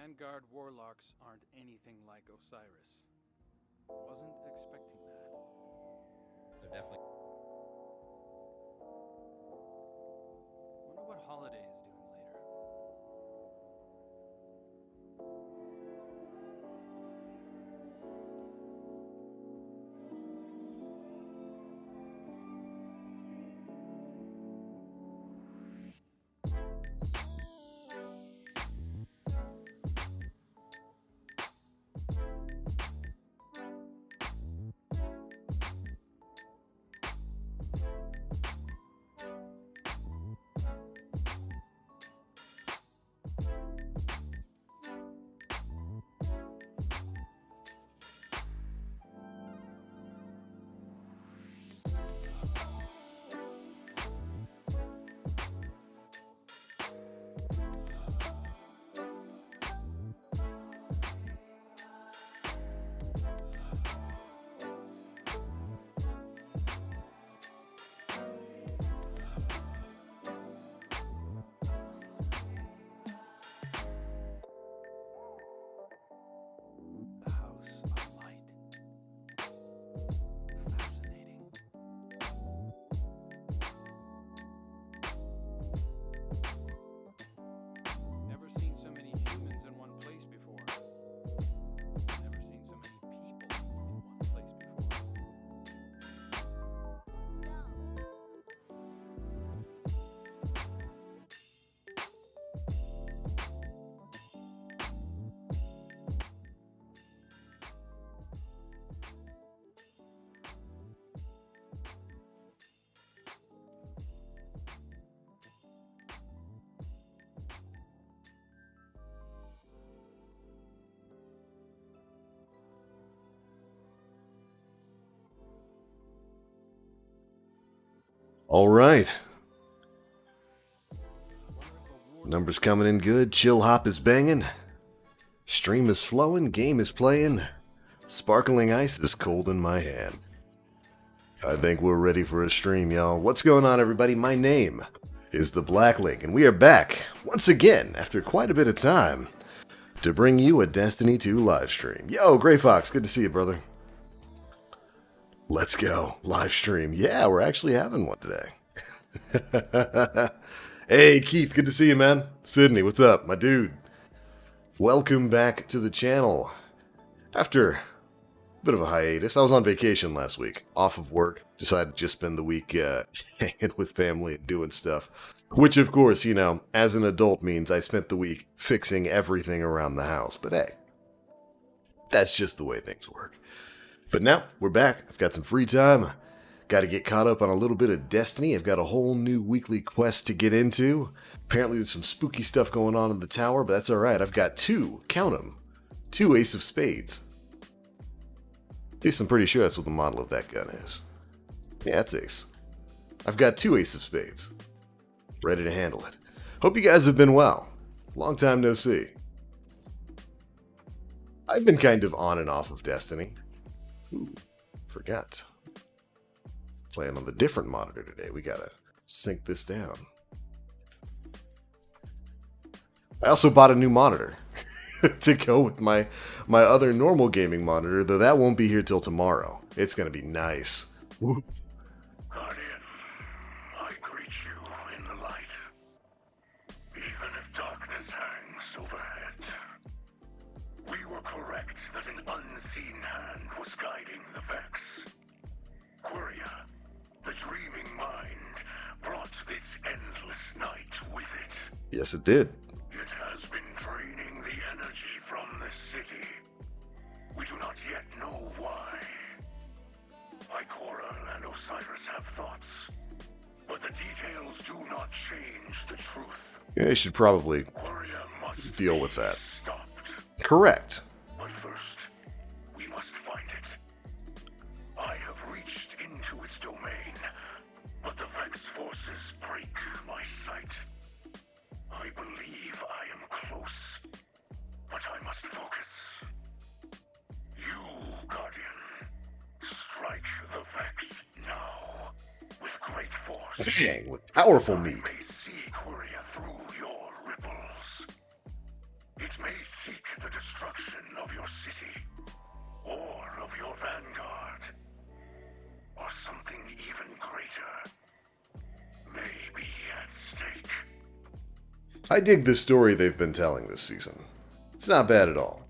Vanguard warlocks aren't anything like Osiris. Wasn't expecting that. They're definitely. Wonder what Holiday is doing later. The House of Light. Fascinating. Never seen so many humans in one place before. Never seen so many people in one place before. All right. Numbers coming in good. Chillhop is banging. Stream is flowing. Game is playing. Sparkling ice is cold in my hand. I think we're ready for a stream, y'all. What's going on, everybody? My name is the Black Link, and we are back once again after quite a bit of time to bring you a Destiny 2 live stream. Yo, Gray Fox, good to see you, brother. Let's go. Live stream. Yeah, we're actually having one today. Hey, Keith, good to see you, man. Sydney, what's up, my dude? Welcome back to the channel. After a bit of a hiatus, I was on vacation last week, off of work. Decided to just spend the week hanging with family and doing stuff. Which, of course, you know, as an adult means I spent the week fixing everything around the house. But hey, that's just the way things work. But now, we're back. I've got some free time. Got to get caught up on a little bit of Destiny. I've got a whole new weekly quest to get into. Apparently there's some spooky stuff going on in the tower, but that's alright. I've got two, count them, two Ace of Spades. At least I'm pretty sure that's what the model of that gun is. Yeah, that's Ace. I've got two Ace of Spades. Ready to handle it. Hope you guys have been well. Long time no see. I've been kind of on and off of Destiny. Ooh, forgot. Playing on the different monitor today. We gotta sync this down. I also bought a new monitor to go with my other normal gaming monitor, though that won't be here till tomorrow. It's gonna be nice. Woo. Guardian, I greet you in the light. Even if darkness hangs overhead, we were correct that an unseen hand was guiding the Vex. Queria, the dreaming mind, brought this endless night with it. Yes, it did. It has been draining the energy from this city. We do not yet know why. Ikora and Osiris have thoughts, but the details do not change the truth. Yeah, you should probably Queria must deal with that. Stopped. Correct. But first, we must find it. I have reached into its domain, but the Vex forces break my sight. I believe I am close, but I must focus. You, Guardian, strike the Vex now with great force. Dang, with powerful I meat. may see Queria through your ripples. It may seek destruction of your city, or of your vanguard, or something even greater may be at stake. I dig the story they've been telling this season. It's not bad at all.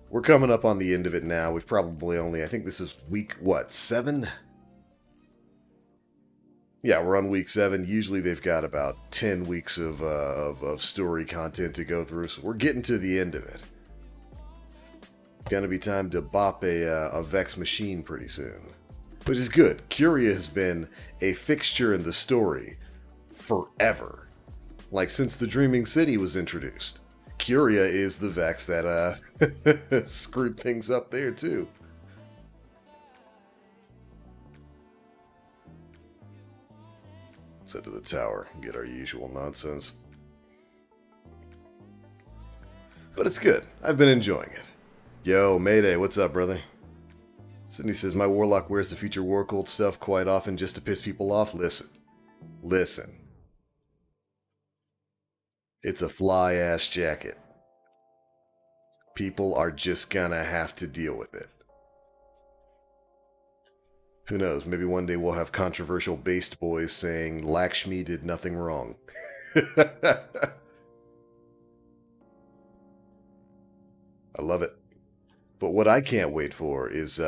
We're coming up on the end of it now. We've probably only, I think this is week, what, 7? Yeah, we're on week 7. Usually they've got about 10 weeks of story content to go through, so we're getting to the end of it. It's gonna be time to bop a Vex machine pretty soon. Which is good. Curia has been a fixture in the story forever. Like since the Dreaming City was introduced. Curia is the Vex that screwed things up there too. Let's head to the tower and get our usual nonsense. But it's good. I've been enjoying it. Yo, Mayday, what's up, brother? Sydney says, my Warlock wears the future War Cult stuff quite often just to piss people off. Listen. Listen. It's a fly-ass jacket. People are just gonna have to deal with it. Who knows, maybe one day we'll have controversial based boys saying Lakshmi did nothing wrong. I love it. But what I can't wait for is,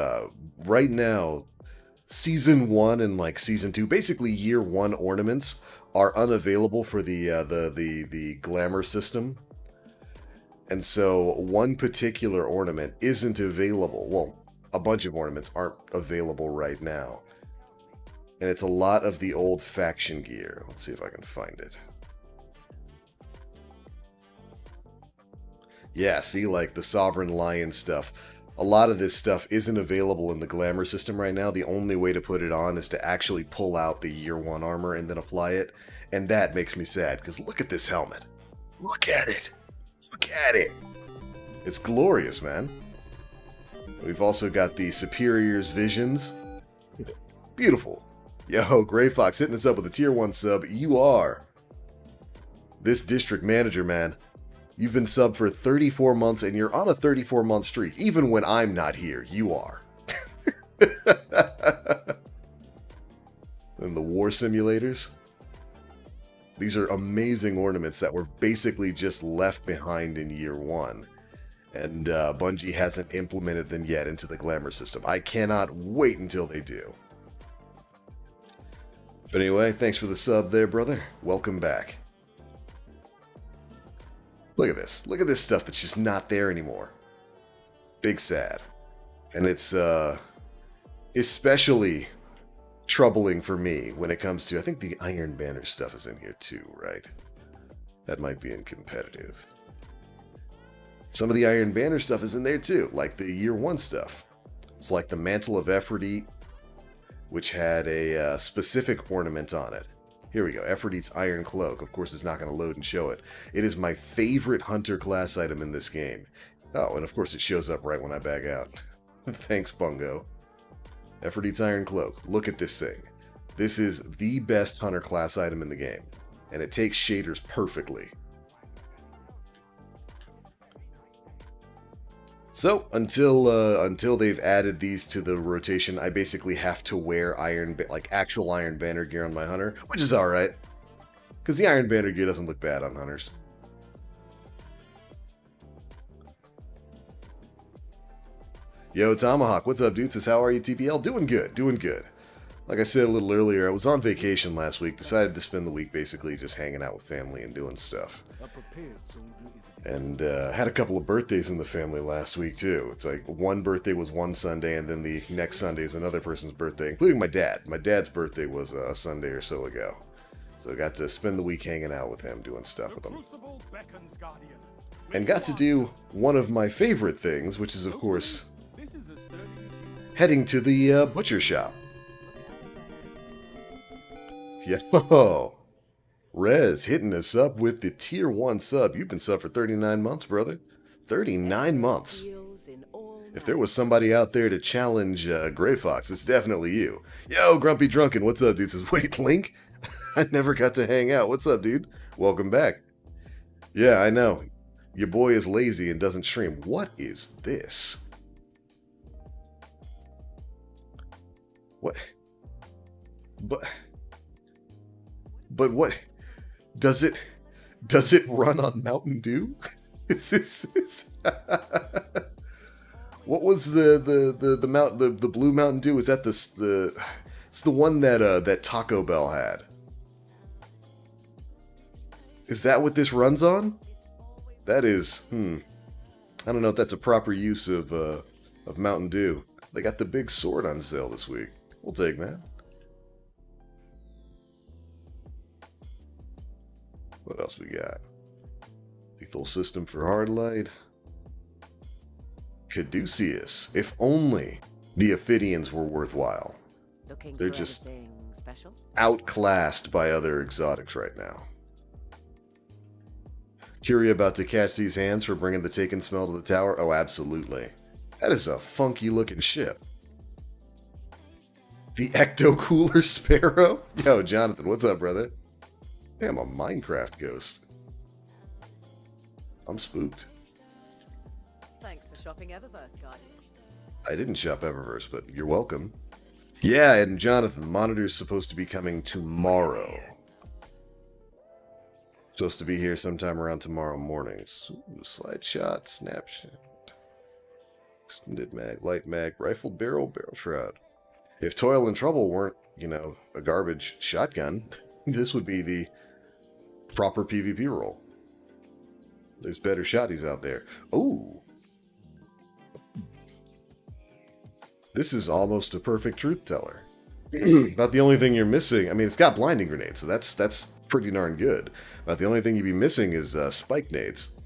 right now, Season 1 and, like, Season 2, basically Year 1 ornaments are unavailable for the glamour system. And so, one particular ornament isn't available. Well, a bunch of ornaments aren't available right now. And it's a lot of the old faction gear. Let's see if I can find it. Yeah, see, like the Sovereign Lion stuff. A lot of this stuff isn't available in the glamour system right now. The only way to put it on is to actually pull out the Year 1 armor and then apply it. And that makes me sad, because look at this helmet. Look at it. Look at it. It's glorious, man. We've also got the Superior's Visions. Beautiful. Yo, Grey Fox hitting us up with a tier 1 sub. You are this district manager, man. You've been subbed for 34 months and you're on a 34-month streak. Even when I'm not here, you are. And the war simulators. These are amazing ornaments that were basically just left behind in Year 1. And Bungie hasn't implemented them yet into the glamour system. I cannot wait until they do. But anyway, thanks for the sub there, brother. Welcome back. Look at this. Look at this stuff that's just not there anymore. Big sad. And it's especially troubling for me when it comes to, I think the Iron Banner stuff is in here too, right? That might be in competitive. Some of the Iron Banner stuff is in there too, like the Year 1 stuff. It's like the Mantle of Aphrodite, which had a specific ornament on it. Here we go, Aphrodite's Iron Cloak. Of course, it's not going to load and show it. It is my favorite Hunter class item in this game. Oh, and of course it shows up right when I bag out. Thanks, Bungo. Aphrodite's Iron Cloak. Look at this thing. This is the best Hunter class item in the game. And it takes shaders perfectly. So, until they've added these to the rotation, I basically have to wear actual Iron Banner gear on my Hunter, which is alright. Because the Iron Banner gear doesn't look bad on Hunters. Yo, Tomahawk, what's up, dude? Says, how are you, TPL? Doing good, doing good. Like I said a little earlier, I was on vacation last week, decided to spend the week basically just hanging out with family and doing stuff. And had a couple of birthdays in the family last week, too. It's like one birthday was one Sunday, and then the next Sunday is another person's birthday, including my dad. My dad's birthday was a Sunday or so ago. So I got to spend the week hanging out with him, doing stuff with him. And got to do one of my favorite things, which is, of course, heading to the butcher shop. Yo! Rez hitting us up with the tier 1 sub. You've been subbed for 39 months, brother. 39 months. If there was somebody out there to challenge Grey Fox, it's definitely you. Yo, Grumpy Drunken, what's up, dude? Says, wait, Link? I never got to hang out. What's up, dude? Welcome back. Yeah, I know. Your boy is lazy and doesn't stream. What is this? What? But what? Does it run on Mountain Dew? Is this what was the blue Mountain Dew? Is that it's the one that Taco Bell had? Is that what this runs on? That is, I don't know if that's a proper use of Mountain Dew. They got the big sword on sale this week. We'll take that. What else we got? Lethal system for hard light. Caduceus. If only the Ophidians were worthwhile. They're just special? Outclassed by other exotics right now. Curie about to catch these hands for bringing the taken smell to the tower? Oh, absolutely. That is a funky looking ship. The Ecto Cooler Sparrow? Yo, Jonathan, what's up, brother? Damn, a Minecraft ghost. I'm spooked. Thanks for shopping Eververse, Guardian. I didn't shop Eververse, but you're welcome. Yeah, and Jonathan, the monitor's supposed to be coming tomorrow. Supposed to be here sometime around tomorrow mornings. Ooh, slide shot, snapshot. Extended mag, light mag, rifle barrel, barrel shroud. If Toil and Trouble weren't, a garbage shotgun, this would be the proper PvP role. There's better shotties out there. Ooh. This is almost a perfect truth teller. About the only thing you're missing, I mean, it's got blinding grenades, so that's pretty darn good. About the only thing you'd be missing is spike nades.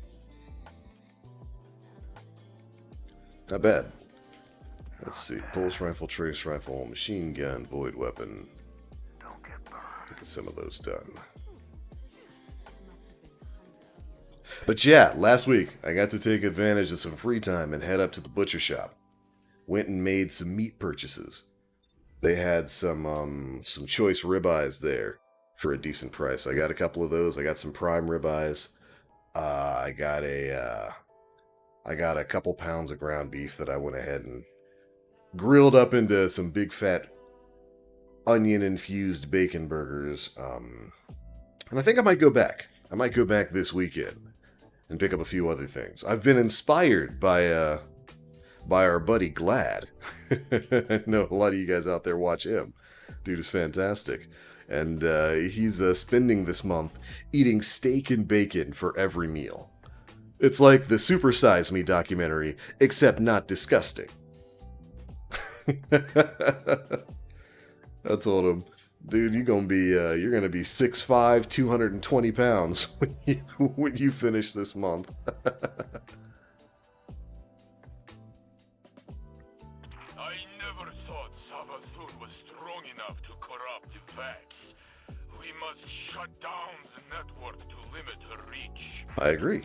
Not bad. Let's see. Pulse rifle, trace rifle, machine gun, void weapon. Get some of those done. But yeah, last week I got to take advantage of some free time and head up to the butcher shop. Went and made some meat purchases. They had some choice ribeyes there for a decent price. I got a couple of those. I got some prime ribeyes. I got a couple pounds of ground beef that I went ahead and grilled up into some big fat onion infused bacon burgers. And I think I might go back. I might go back this weekend and pick up a few other things. I've been inspired by our buddy Glad. I know a lot of you guys out there watch him. Dude is fantastic. And he's spending this month eating steak and bacon for every meal. It's like the Super Size Me documentary, except not disgusting. I told him, dude, you're gonna be 6'5", 220 pounds when you finish this month. I never thought Savathun was strong enough to corrupt the Vex. We must shut down the network to limit her reach. I agree.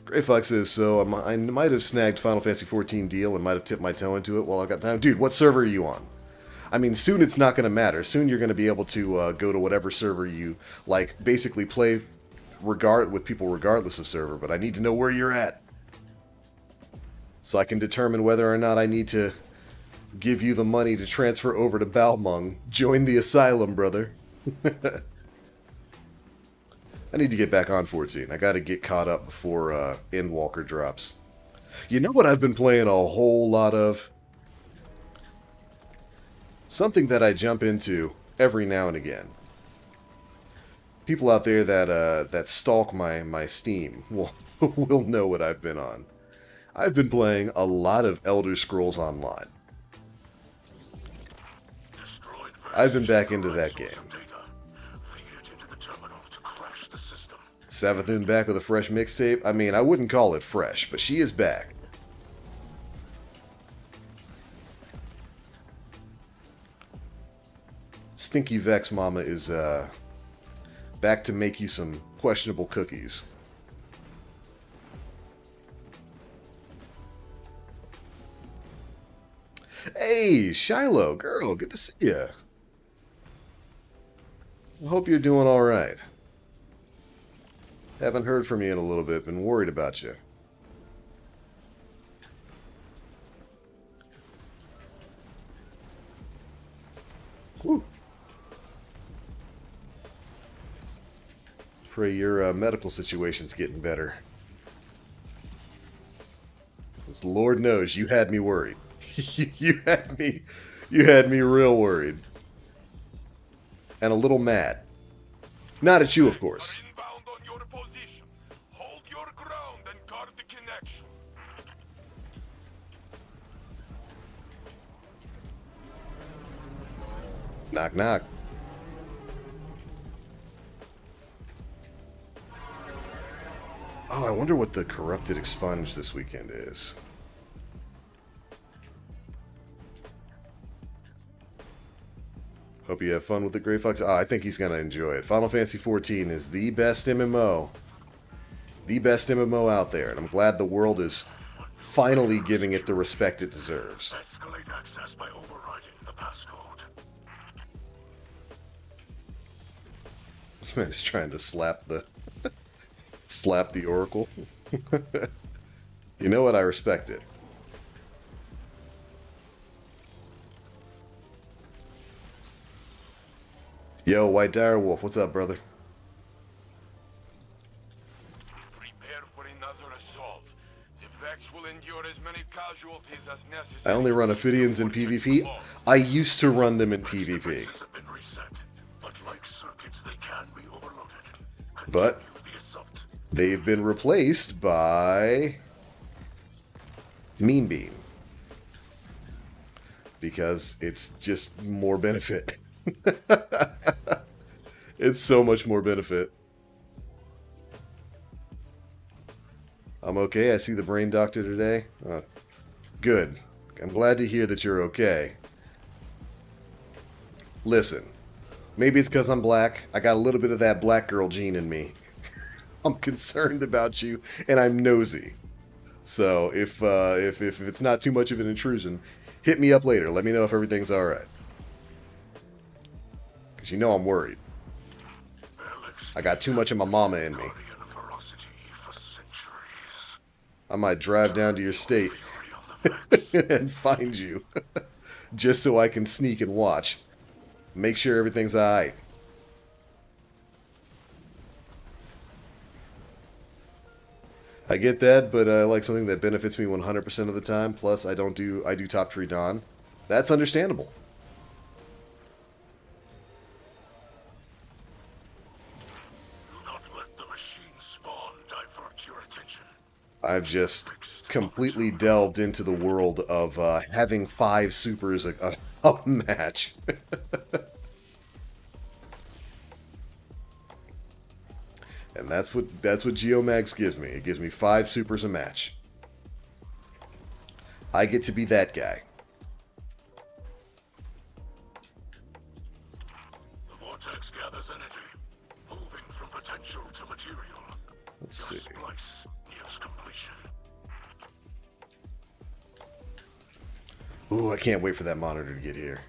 Grey Fox says, so I might have snagged Final Fantasy XIV deal and might have tipped my toe into it while I got time. Dude, what server are you on? I mean, soon it's not going to matter. Soon you're going to be able to go to whatever server you like, basically play with people regardless of server, but I need to know where you're at. So I can determine whether or not I need to give you the money to transfer over to Balmung. Join the asylum, brother. I need to get back on 14. I got to get caught up before Endwalker drops. You know what I've been playing a whole lot of? Something that I jump into every now and again. People out there that stalk my Steam will know what I've been on. I've been playing a lot of Elder Scrolls Online. I've been back into that game. Savathun back with a fresh mixtape. I mean, I wouldn't call it fresh, but she is back. Stinky Vex Mama is back to make you some questionable cookies. Hey, Shiloh, girl, good to see you. I hope you're doing all right. Haven't heard from you in a little bit. Been worried about you. Whew. Pray your medical situation's getting better. 'Cause Lord knows you had me worried. you had me real worried. And a little mad. Not at you, of course. Inbound on your position. Hold your ground and guard the connection. Knock, knock. Oh, I wonder what the corrupted expunge this weekend is. Hope you have fun with the Grey Fox. I think he's going to enjoy it. Final Fantasy XIV is the best MMO. The best MMO out there. And I'm glad the world is finally giving it the respect it deserves. Escalate access by overriding the passcode. This man is trying to slap the... slap the Oracle. You know what? I respect it. Yo, White Direwolf, what's up, brother? Prepare for another assault. The Vex will endure as many casualties as necessary. I only run Ophidians in PvP. I used to run them in PvP. Defenses have been reset, but like circuits, they can be overloaded. But Continue the assault. they've been replaced by Mean Beam. Because it's just more benefit. It's so much more benefit. I'm okay. I see the brain doctor today. Good. I'm glad to hear that you're okay. Listen, maybe it's because I'm black. I got a little bit of that black girl gene in me. I'm concerned about you, and I'm nosy. So if it's not too much of an intrusion, hit me up later. Let me know if everything's all right. Because you know I'm worried. I got too much of my mama in me. I might drive down to your state and find you. Just so I can sneak and watch. Make sure everything's alright. I get that, but I like something that benefits me 100% of the time. Plus, I do Top Tree Dawn. That's understandable. I've just completely delved into the world of having 5 supers a match. And that's what Geomags gives me. It gives me 5 supers a match. I get to be that guy. The vortex gathers energy, moving from potential to material. Let's see. Splice nears completion. Ooh, I can't wait for that monitor to get here.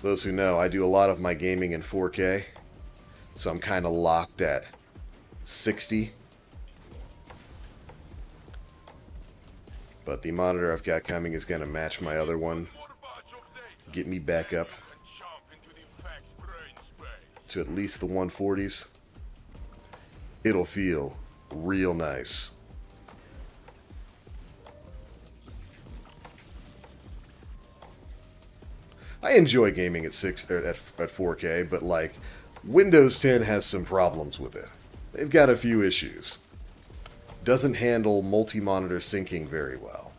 Those who know, I do a lot of my gaming in 4K, so I'm kind of locked at 60. But the monitor I've got coming is going to match my other one, get me back up to at least the 140s. It'll feel real nice. I enjoy gaming at 4K, but like Windows 10 has some problems with it. They've got a few issues. Doesn't handle multi-monitor syncing very well.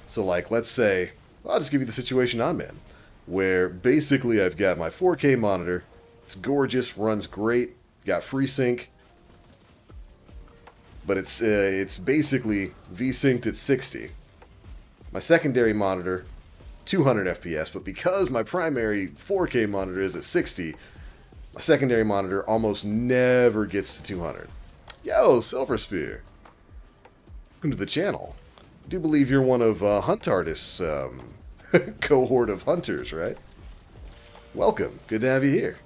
So like, let's say, I'll just give you the situation I'm in, where basically I've got my 4K monitor. It's gorgeous, runs great, got FreeSync, but it's basically V-synced at 60. My secondary monitor, 200 FPS, but because my primary 4K monitor is at 60, my secondary monitor almost never gets to 200. Yo, Silver Spear. Welcome to the channel. I do believe you're one of Hunt Artist's cohort of hunters, right? Welcome. Good to have you here.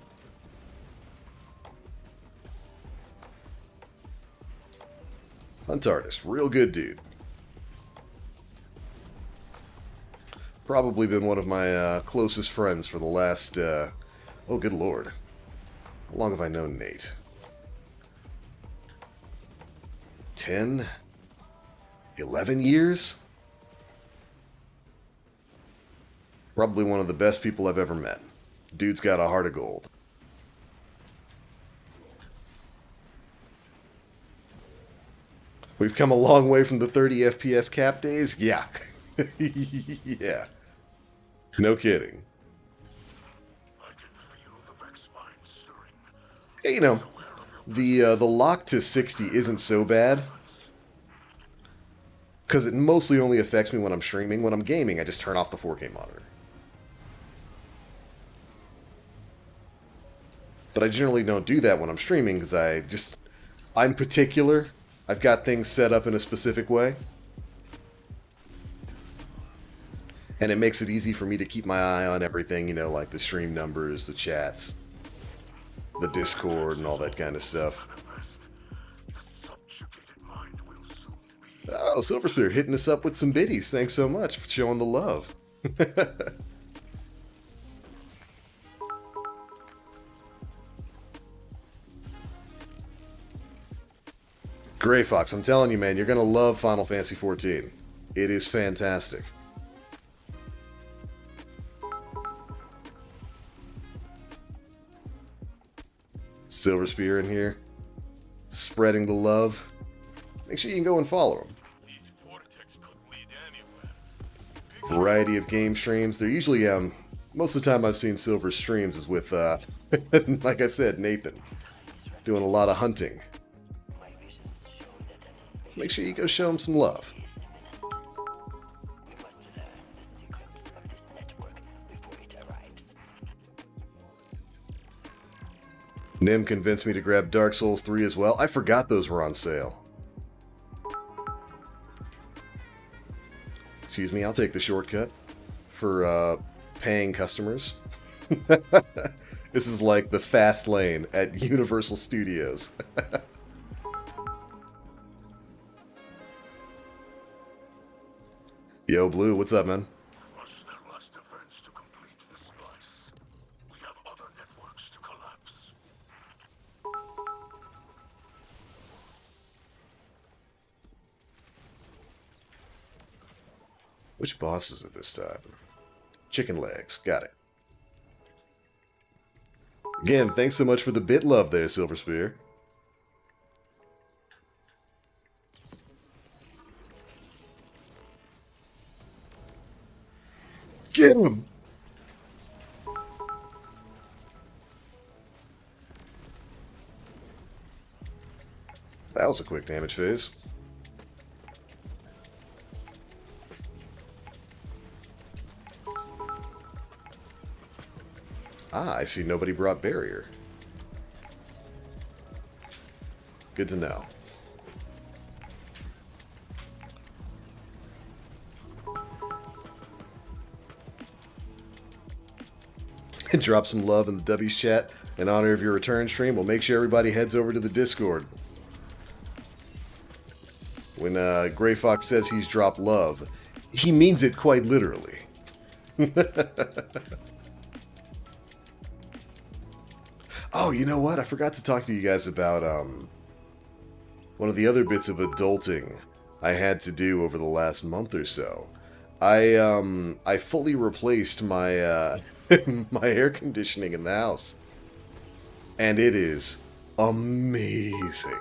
Hunt artist. Real good dude. Probably been one of my closest friends for the last, oh good lord. How long have I known Nate? 10? 11 years? Probably one of the best people I've ever met. Dude's got a heart of gold. We've come a long way from the 30 FPS cap days? Yeah. Yeah. No kidding. Hey, you know, the lock to 60 isn't so bad. Because it mostly only affects me when I'm streaming. When I'm gaming, I just turn off the 4K monitor. But I generally don't do that when I'm streaming because I'm particular. I've got things set up in a specific way. And it makes it easy for me to keep my eye on everything, you know, like the stream numbers, the chats, the Discord, and all that kind of stuff. Oh, Silver Spear hitting us up with some biddies. Thanks so much for showing the love. Gray Fox, I'm telling you, man, you're going to love Final Fantasy XIV. It is fantastic. Silver Spear in here, spreading the love. Make sure you can go and follow him. Variety of game streams. They're usually, most of the time I've seen Silver streams is with, like I said, Nathan. Doing a lot of hunting. So make sure you go show him some love. Nim convinced me to grab Dark Souls 3 as well. I forgot those were on sale. Excuse me, I'll take the shortcut for paying customers. This is like the fast lane at Universal Studios. Yo, Blue, what's up, man? Which boss is it this time? Chicken legs. Got it. Again, thanks so much for the bit love there, Silver Spear. Get him! That was a quick damage phase. Ah, I see nobody brought barrier. Good to know. Drop some love in the W's chat in honor of your return stream. We'll make sure everybody heads over to the Discord. When Gray Fox says he's dropped love, he means it quite literally. Oh, you know what? I forgot to talk to you guys about one of the other bits of adulting I had to do over the last month or so. I fully replaced my my air conditioning in the house, and it is amazing.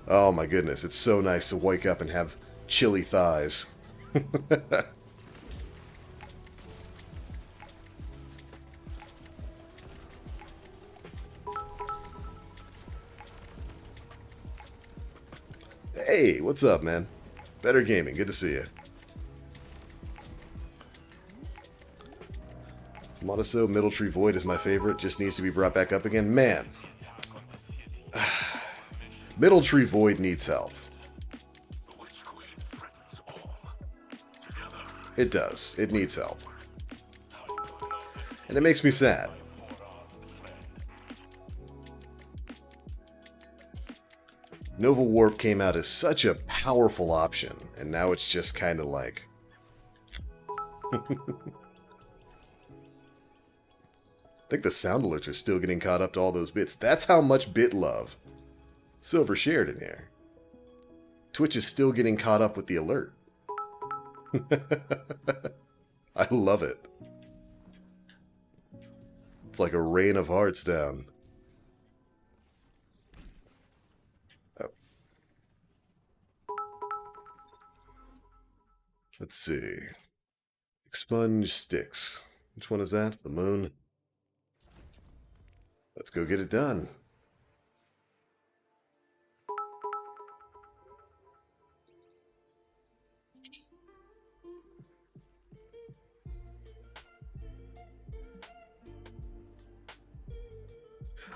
Oh my goodness, it's so nice to wake up and have chilly thighs. Hey, what's up, man? Better Gaming, good to see you. Monaso Middle Tree Void is my favorite, just needs to be brought back up again. Man. Middle Tree Void needs help. It does. It needs help. And it makes me sad. Nova Warp came out as such a powerful option, and now it's just kind of like... I think the sound alerts are still getting caught up to all those bits. That's how much bit love Silver shared in here. Twitch is still getting caught up with the alert. I love it. It's like a rain of hearts down. Oh. Let's see. Expunge sticks. Which one is that? The moon? Let's go get it done.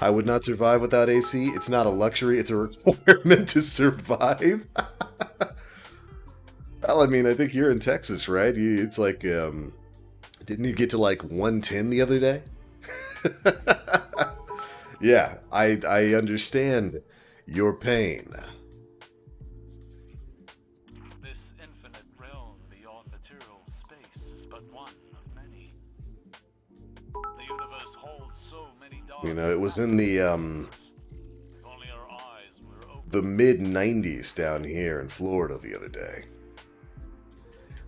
I would not survive without AC. It's not a luxury, it's a requirement to survive. Well, I mean, I think you're in Texas, right? It's like, didn't you get to like 110 the other day? Yeah, I understand your pain. This infinite realm beyond material space is but one of many. The universe holds so many dark... You know, it was in the, If only our eyes were open. the mid-90s down here in Florida the other day.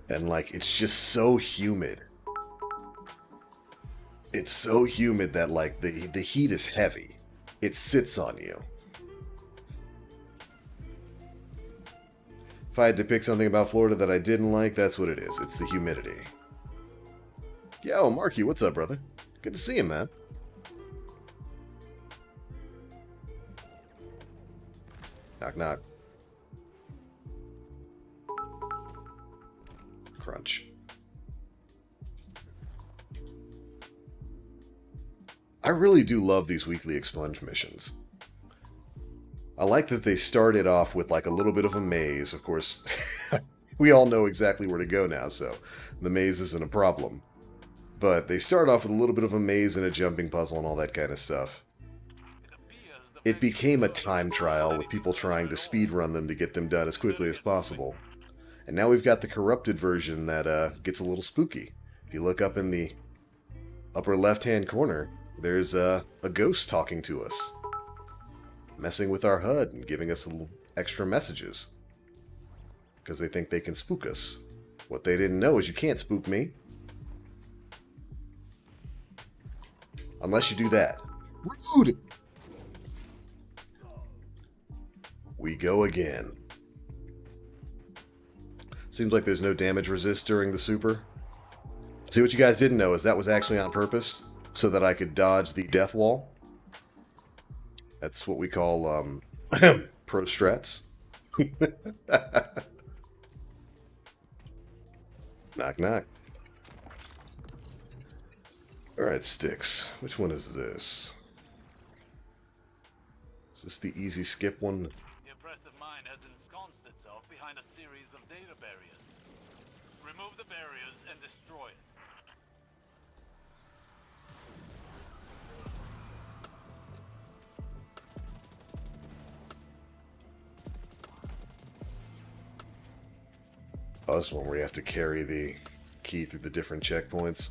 And, like, it's just so humid. It's so humid that, like, the heat is heavy. It sits on you. If I had to pick something about Florida that I didn't like, that's what it is. It's the humidity. Yo, Marky, what's up, brother? Good to see you, man. Knock, knock. Crunch. I really do love these weekly expunge missions. I like that they started off with like a little bit of a maze. Of course, we all know exactly where to go now, so the maze isn't a problem. But they start off with a little bit of a maze and a jumping puzzle and all that kind of stuff. It became a time trial with people trying to speedrun them to get them done as quickly as possible. And now we've got the corrupted version that gets a little spooky. If you look up in the upper left-hand corner, there's a ghost talking to us, messing with our HUD and giving us a little extra messages. Because they think they can spook us. What they didn't know is you can't spook me. Unless you do that. Rude! We go again. Seems like there's no damage resist during the super. See, what you guys didn't know is that was actually on purpose, so that I could dodge the death wall. That's what we call, pro strats. Knock, knock. Alright, sticks. Which one is this? Is this the easy skip one? The oppressive mind has ensconced itself behind a series of data barriers. Remove the barriers and destroy it. Oh, this one where you have to carry the key through the different checkpoints.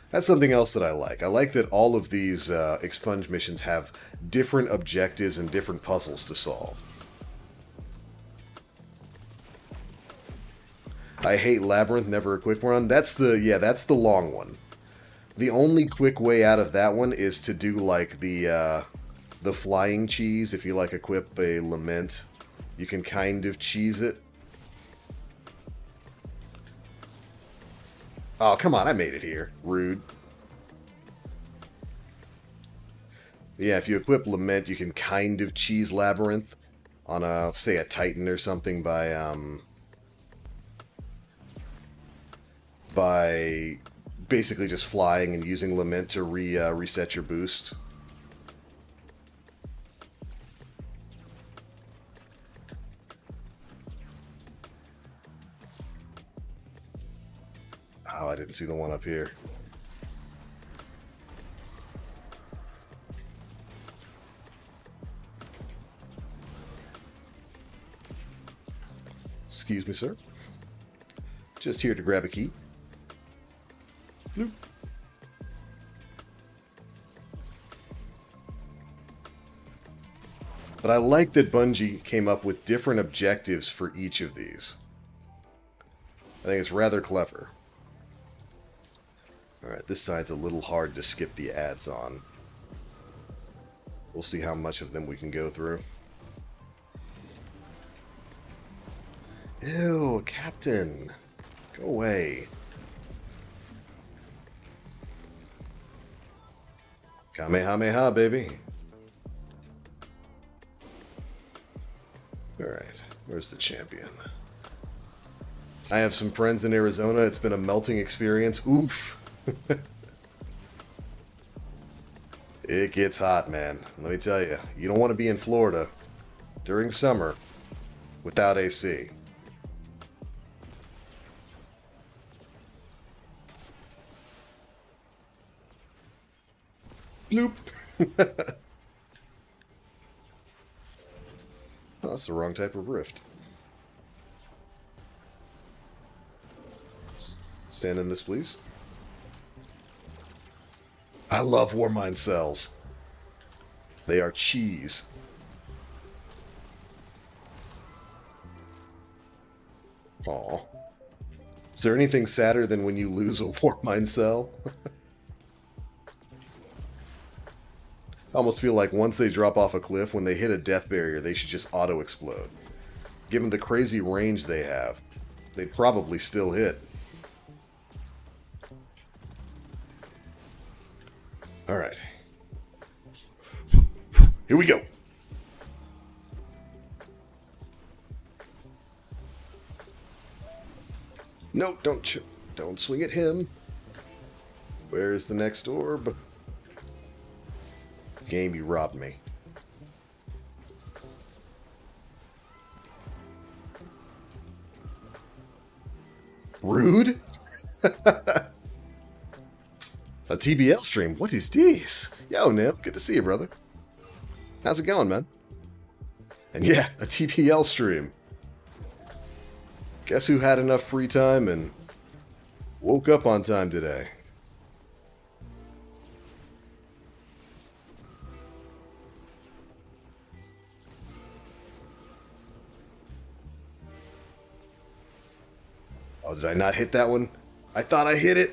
That's something else that I like. I like that all of these expunge missions have different objectives and different puzzles to solve. I hate Labyrinth, never a quick run. That's the long one. The only quick way out of that one is to do like the flying cheese. If you like equip a lament, you can kind of cheese it. Oh, come on, I made it here. Rude. Yeah, if you equip Lament, you can kind of cheese Labyrinth on a, say, a Titan or something by basically just flying and using Lament to reset your boost. Oh, I didn't see the one up here. Excuse me, sir. Just here to grab a key. Bloop. But I like that Bungie came up with different objectives for each of these. I think it's rather clever. Alright, this side's a little hard to skip the ads on. We'll see how much of them we can go through. Ew, Captain. Go away. Kamehameha, baby. Alright, where's the champion? I have some friends in Arizona. It's been a melting experience. Oof. It gets hot, man. Let me tell you. You don't want to be in Florida during summer without AC. Bloop. Oh, that's the wrong type of rift. Stand in this, please. I love Warmind cells. They are cheese. Aw. Is there anything sadder than when you lose a Warmind cell? I almost feel like once they drop off a cliff, when they hit a death barrier, they should just auto-explode. Given the crazy range they have, they'd probably still hit. Alright. Here we go. No, don't swing at him. Where's the next orb? Game, you robbed me. Rude? A TBL stream? What is this? Yo, Nip, good to see you, brother. How's it going, man? And yeah, a TBL stream. Guess who had enough free time and woke up on time today? Oh, did I not hit that one? I thought I hit it.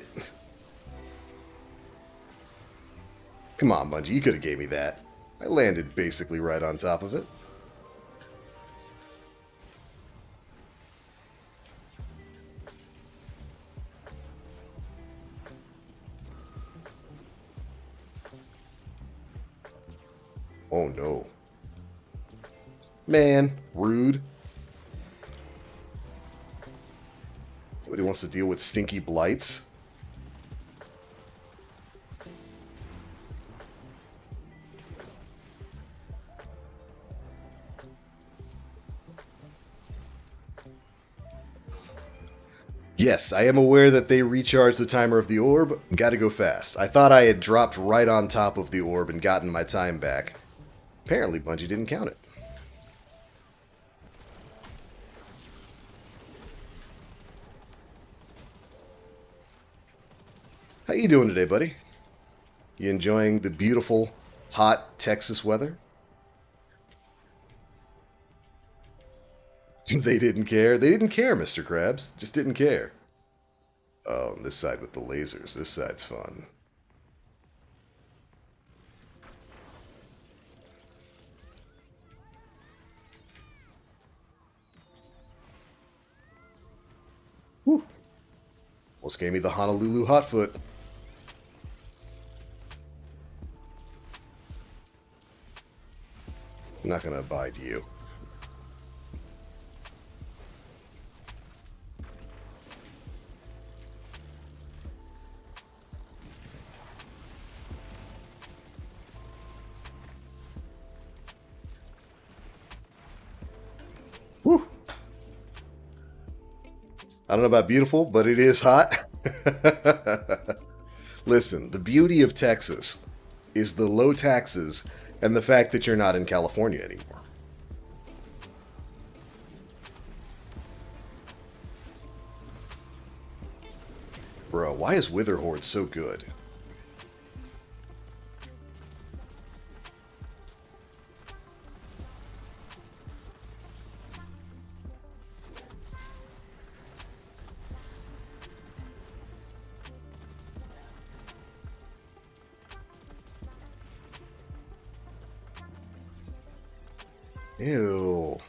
Come on, Bungie, you could have gave me that. I landed basically right on top of it. Oh no. Man, rude. Nobody wants to deal with stinky blights. Yes, I am aware that they recharge the timer of the orb. Gotta go fast. I thought I had dropped right on top of the orb and gotten my time back. Apparently, Bungie didn't count it. How you doing today, buddy? You enjoying the beautiful, hot Texas weather? They didn't care. They didn't care, Mr. Krabs. Just didn't care. Oh, and this side with the lasers. This side's fun. Whew. Almost gave me the Honolulu Hotfoot. I'm not going to abide you. Whew. I don't know about beautiful, but it is hot. Listen, the beauty of Texas is the low taxes and the fact that you're not in California anymore. Bro, why is Witherhoard so good? Ew.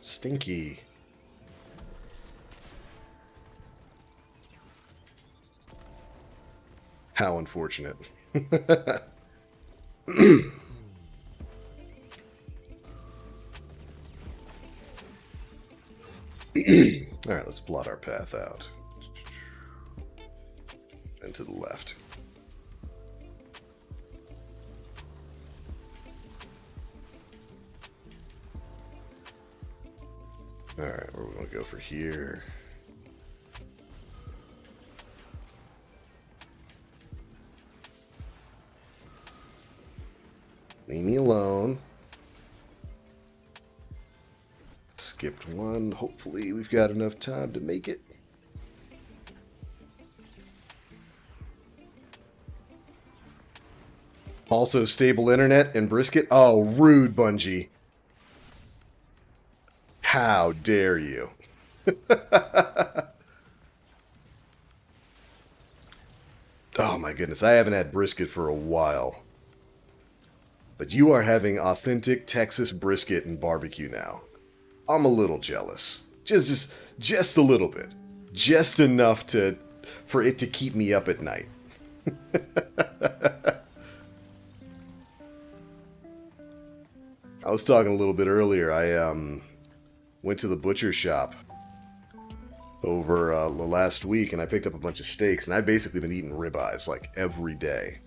Stinky. How unfortunate. Alright, let's blot our path out. And to the left. Alright, where are we going to go for here? Leave me alone. Skipped one. Hopefully we've got enough time to make it. Also stable internet and brisket. Oh, rude, Bungie. How dare you? Oh my goodness, I haven't had brisket for a while. But you are having authentic Texas brisket and barbecue now. I'm a little jealous. Just a little bit. Just enough for it to keep me up at night. I was talking a little bit earlier. I went to the butcher shop over the last week, and I picked up a bunch of steaks, and I've basically been eating ribeyes like every day.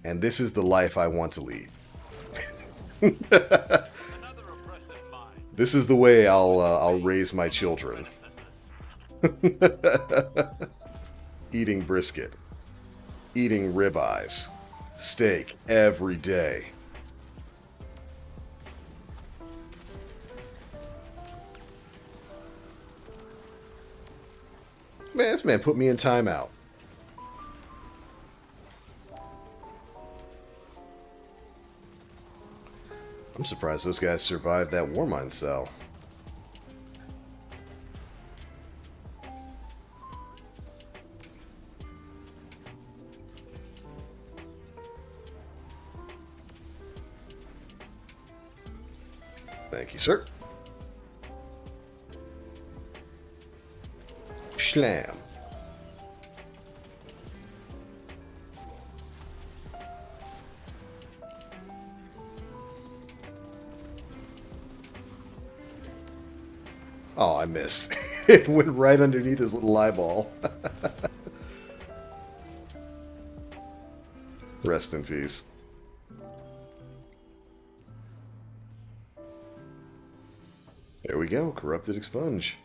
And this is the life I want to lead. This is the way I'll raise my children. Eating brisket, eating ribeyes, steak every day. Man, this man put me in timeout. I'm surprised those guys survived that Warmind cell. Thank you, sir. Schlam. Oh, I missed. It went right underneath his little eyeball. Rest in peace. There we go, corrupted expunge.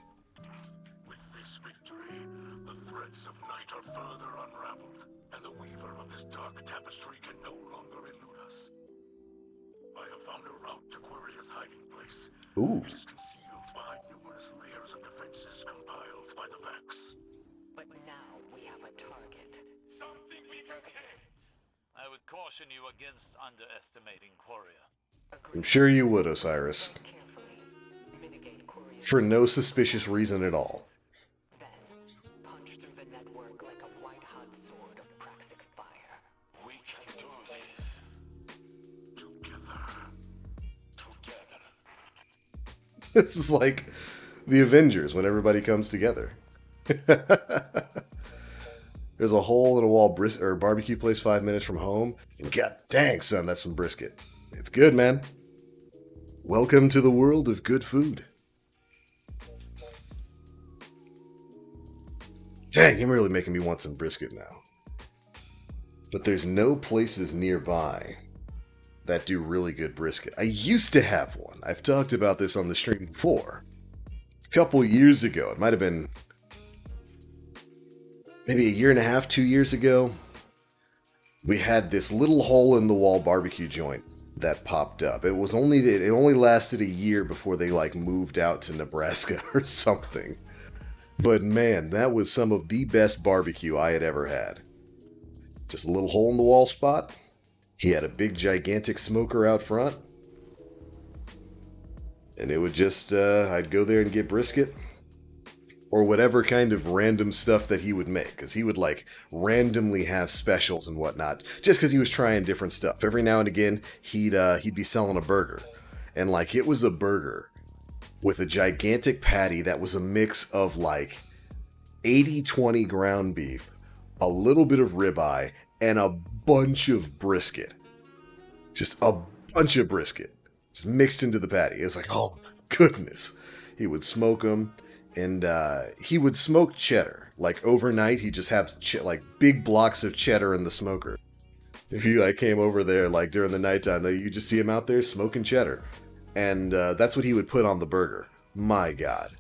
With this victory, the threads of night are further unraveled, and the weaver of this dark tapestry can no longer elude us. I have found a route to Quiria's hiding place. Ooh. It is concealed behind numerous layers of defenses compiled by the Vex. But now we have a target. Something we can hit! I would caution you against underestimating Quoria. I'm sure you would, Osiris. Carefully mitigate Quiria's For no suspicious reason at all. then punch through the network like a white-hot sword of praxic fire. We can do this. Together. This is like the Avengers when everybody comes together. There's a hole in a wall barbecue place 5 minutes from home. And god dang, son, that's some brisket. It's good, man. Welcome to the world of good food. Dang, you're really making me want some brisket now. But there's no places nearby that do really good brisket. I used to have one. I've talked about this on the stream before. A couple years ago, it might have been maybe a year and a half, 2 years ago, we had this little hole in the wall barbecue joint that popped up. It only lasted a year before they like moved out to Nebraska or something. But man, that was some of the best barbecue I had ever had. Just a little hole in the wall spot. He had a big gigantic smoker out front. And it would just, I'd go there and get brisket. Or whatever kind of random stuff that he would make. Because he would, like, randomly have specials and whatnot. Just because he was trying different stuff. Every now and again, he'd be selling a burger. And, like, it was a burger with a gigantic patty that was a mix of, like, 80-20 ground beef, a little bit of ribeye, and a bunch of brisket. Just a bunch of brisket. Just mixed into the patty. It was like, oh, goodness. He would smoke them. And he would smoke cheddar. Like, overnight, he'd just have, like, big blocks of cheddar in the smoker. If you, like, came over there, like, during the nighttime, you just see him out there smoking cheddar. And that's what he would put on the burger. My God.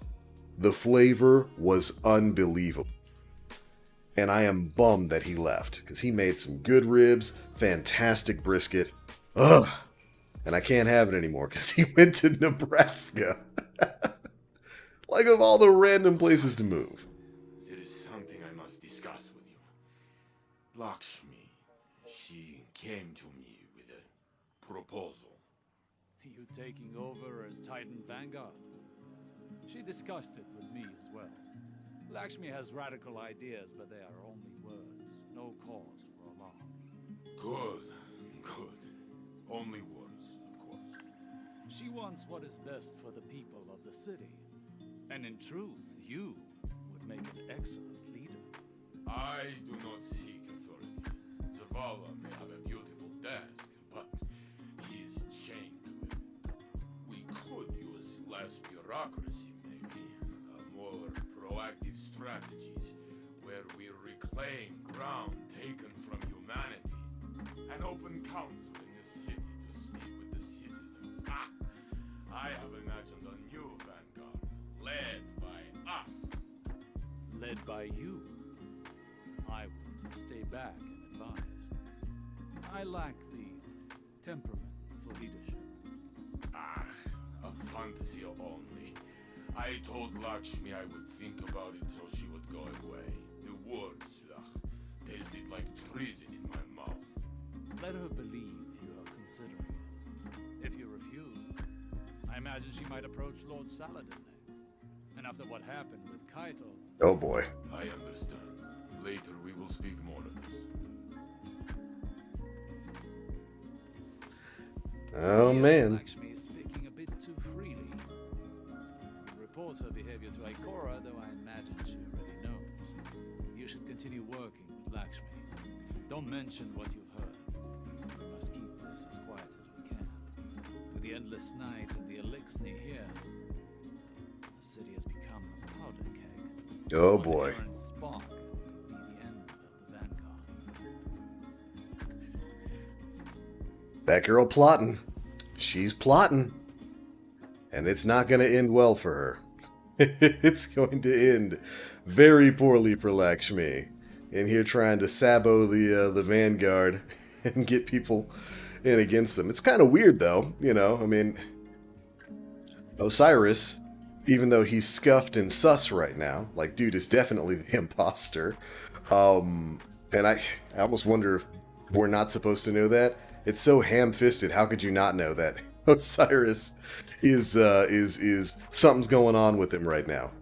The flavor was unbelievable. And I am bummed that he left. Because he made some good ribs, fantastic brisket. Ugh. And I can't have it anymore because he went to Nebraska. Like, of all the random places to move. There is something I must discuss with you. Lakshmi, she came to me with a proposal. You taking over as Titan Vanguard? She discussed it with me as well. Lakshmi has radical ideas, but they are only words. No cause for alarm. Good, good. Only words, of course. She wants what is best for the people of the city. And in truth, you would make an excellent leader. I do not seek authority. Zavala may have a beautiful desk, but he is chained to it. We could use less bureaucracy, maybe. More proactive strategies where we reclaim ground taken from humanity. An open council in the city to speak with the citizens. Ah! I have imagined a new vanguard. Led by us. Led by you. I will stay back and advise. I lack the temperament for leadership. Ah, a fantasy only. I told Lakshmi I would think about it so she would go away. The words, tasted like treason in my mouth. Let her believe you are considering it. If you refuse, I imagine she might approach Lord Saladin next. And after what happened with Keitel... Oh boy. I understand. Later we will speak more of this. Oh man. Lakshmi is speaking a bit too freely. Report her behavior to Ikora, though I imagine she already knows. You should continue working with Lakshmi. Don't mention what you've heard. We must keep this as quiet as we can. With the endless night and the elixir here, the city has become a powder keg. Oh boy. One errant spark could be the end of the Vanguard. That girl plotting. She's plotting. And it's not going to end well for her. It's going to end very poorly for Lakshmi. In here trying to sabo the Vanguard and get people in against them. It's kind of weird though, you know, I mean, Osiris, even though he's scuffed and sus right now, like, dude is definitely the imposter. And I almost wonder if we're not supposed to know that. It's so ham-fisted, how could you not know that Osiris is something's going on with him right now?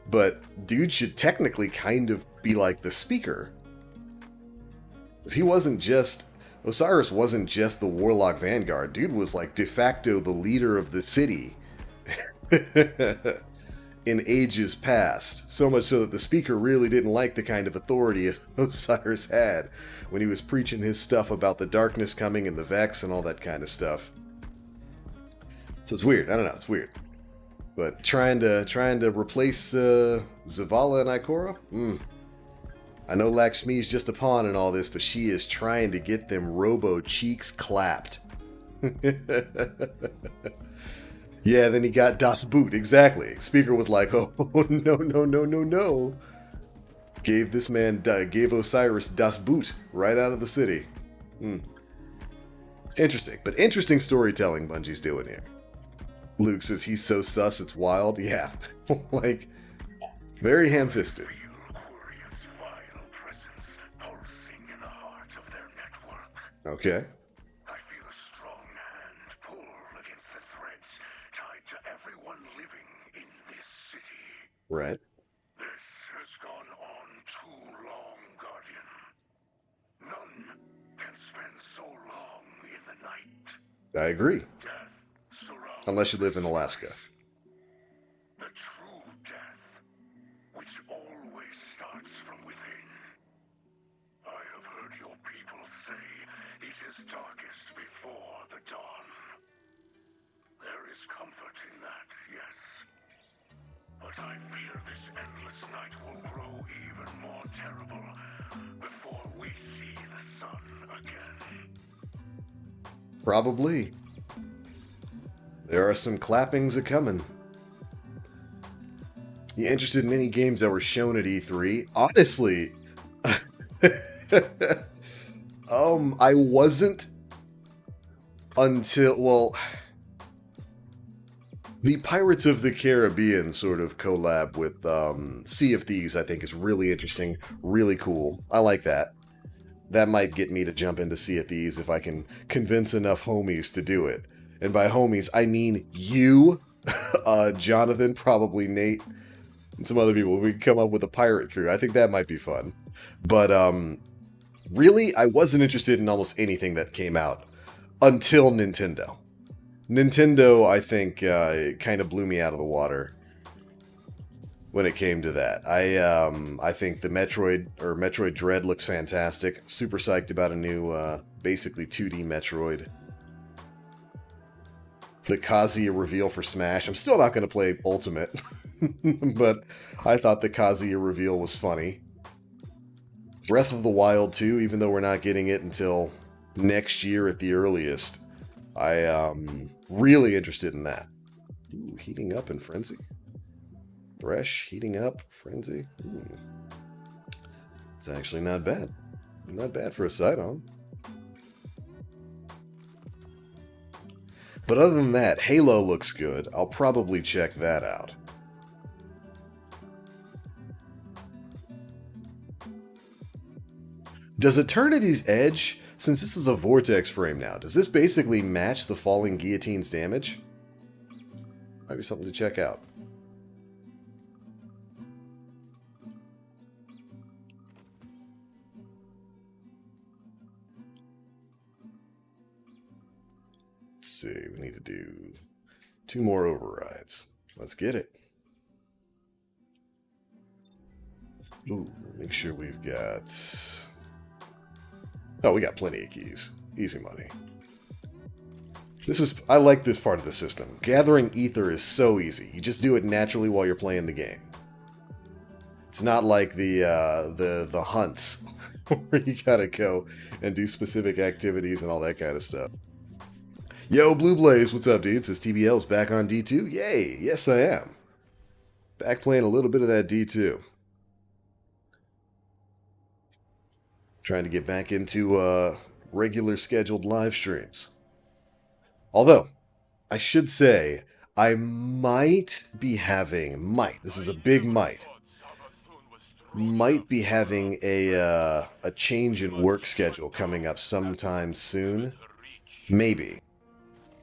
But dude should technically kind of be like the speaker. He wasn't just... Osiris wasn't just the Warlock Vanguard. Dude was like de facto the leader of the city in ages past. So much so that the speaker really didn't like the kind of authority Osiris had when he was preaching his stuff about the darkness coming and the Vex and all that kind of stuff. So it's weird. I don't know. It's weird. But trying to replace Zavala and Ikora? I know Lakshmi's just a pawn in all this, but she is trying to get them robo cheeks clapped. Yeah, then he got Das Boot. Exactly. Speaker was like, oh, no. Gave this man, gave Osiris Das Boot right out of the city. Interesting. But interesting storytelling Bungie's doing here. Luke says he's so sus it's wild. Yeah. Like, Very ham-fisted. Feel Quaria's vile presence pulsing in the heart of their network. Okay. I feel a strong hand pull against the threads tied to everyone living in this city. Right. This has gone on too long, Guardian. None can spend so long in the night. I agree. Death surrounds Unless you live in Alaska. the true death, which always starts from within. I have heard your people say it is darkest before the dawn. There is comfort in that, yes. But I fear this endless night will grow even more terrible before we see the sun again. Probably. There are some clappings a-coming. You interested in any games that were shown at E3? Honestly, I wasn't until, well, the Pirates of the Caribbean sort of collab with Sea of Thieves, I think, is really interesting, really cool. I like that. That might get me to jump into Sea of Thieves if I can convince enough homies to do it. And by homies, I mean you, Jonathan, probably Nate, and some other people. We can come up with a pirate crew. I think that might be fun. But really, I wasn't interested in almost anything that came out until Nintendo. Nintendo, I think, kind of blew me out of the water when it came to that. I think the Metroid Dread looks fantastic. Super psyched about a new, basically 2D Metroid. The Kazuya reveal for Smash. I'm still not going to play Ultimate, but I thought the Kazuya reveal was funny. Breath of the Wild 2, even though we're not getting it until next year at the earliest. I am really interested in that. Ooh, heating up in Frenzy. Thresh, heating up, Frenzy. It's actually not bad. Not bad for a side-on. But other than that, Halo looks good. I'll probably check that out. Does Eternity's Edge, since this is a Vortex frame now, does this basically match the Falling Guillotine's damage? Might be something to check out. Let's see, we need to do 2 more overrides. Let's get it. Ooh, make sure we've got... Oh, we got plenty of keys. Easy money. I like this part of the system. Gathering ether is so easy. You just do it naturally while you're playing the game. It's not like the hunts where you gotta go and do specific activities and all that kind of stuff. Yo, Blue Blaze, what's up, dude? It says TBL's back on D2. Yay! Yes, I am. Back playing a little bit of that D2. Trying to get back into regular scheduled live streams. Although, I should say, I might be having, this is a big might be having a change in work schedule coming up sometime soon. Maybe.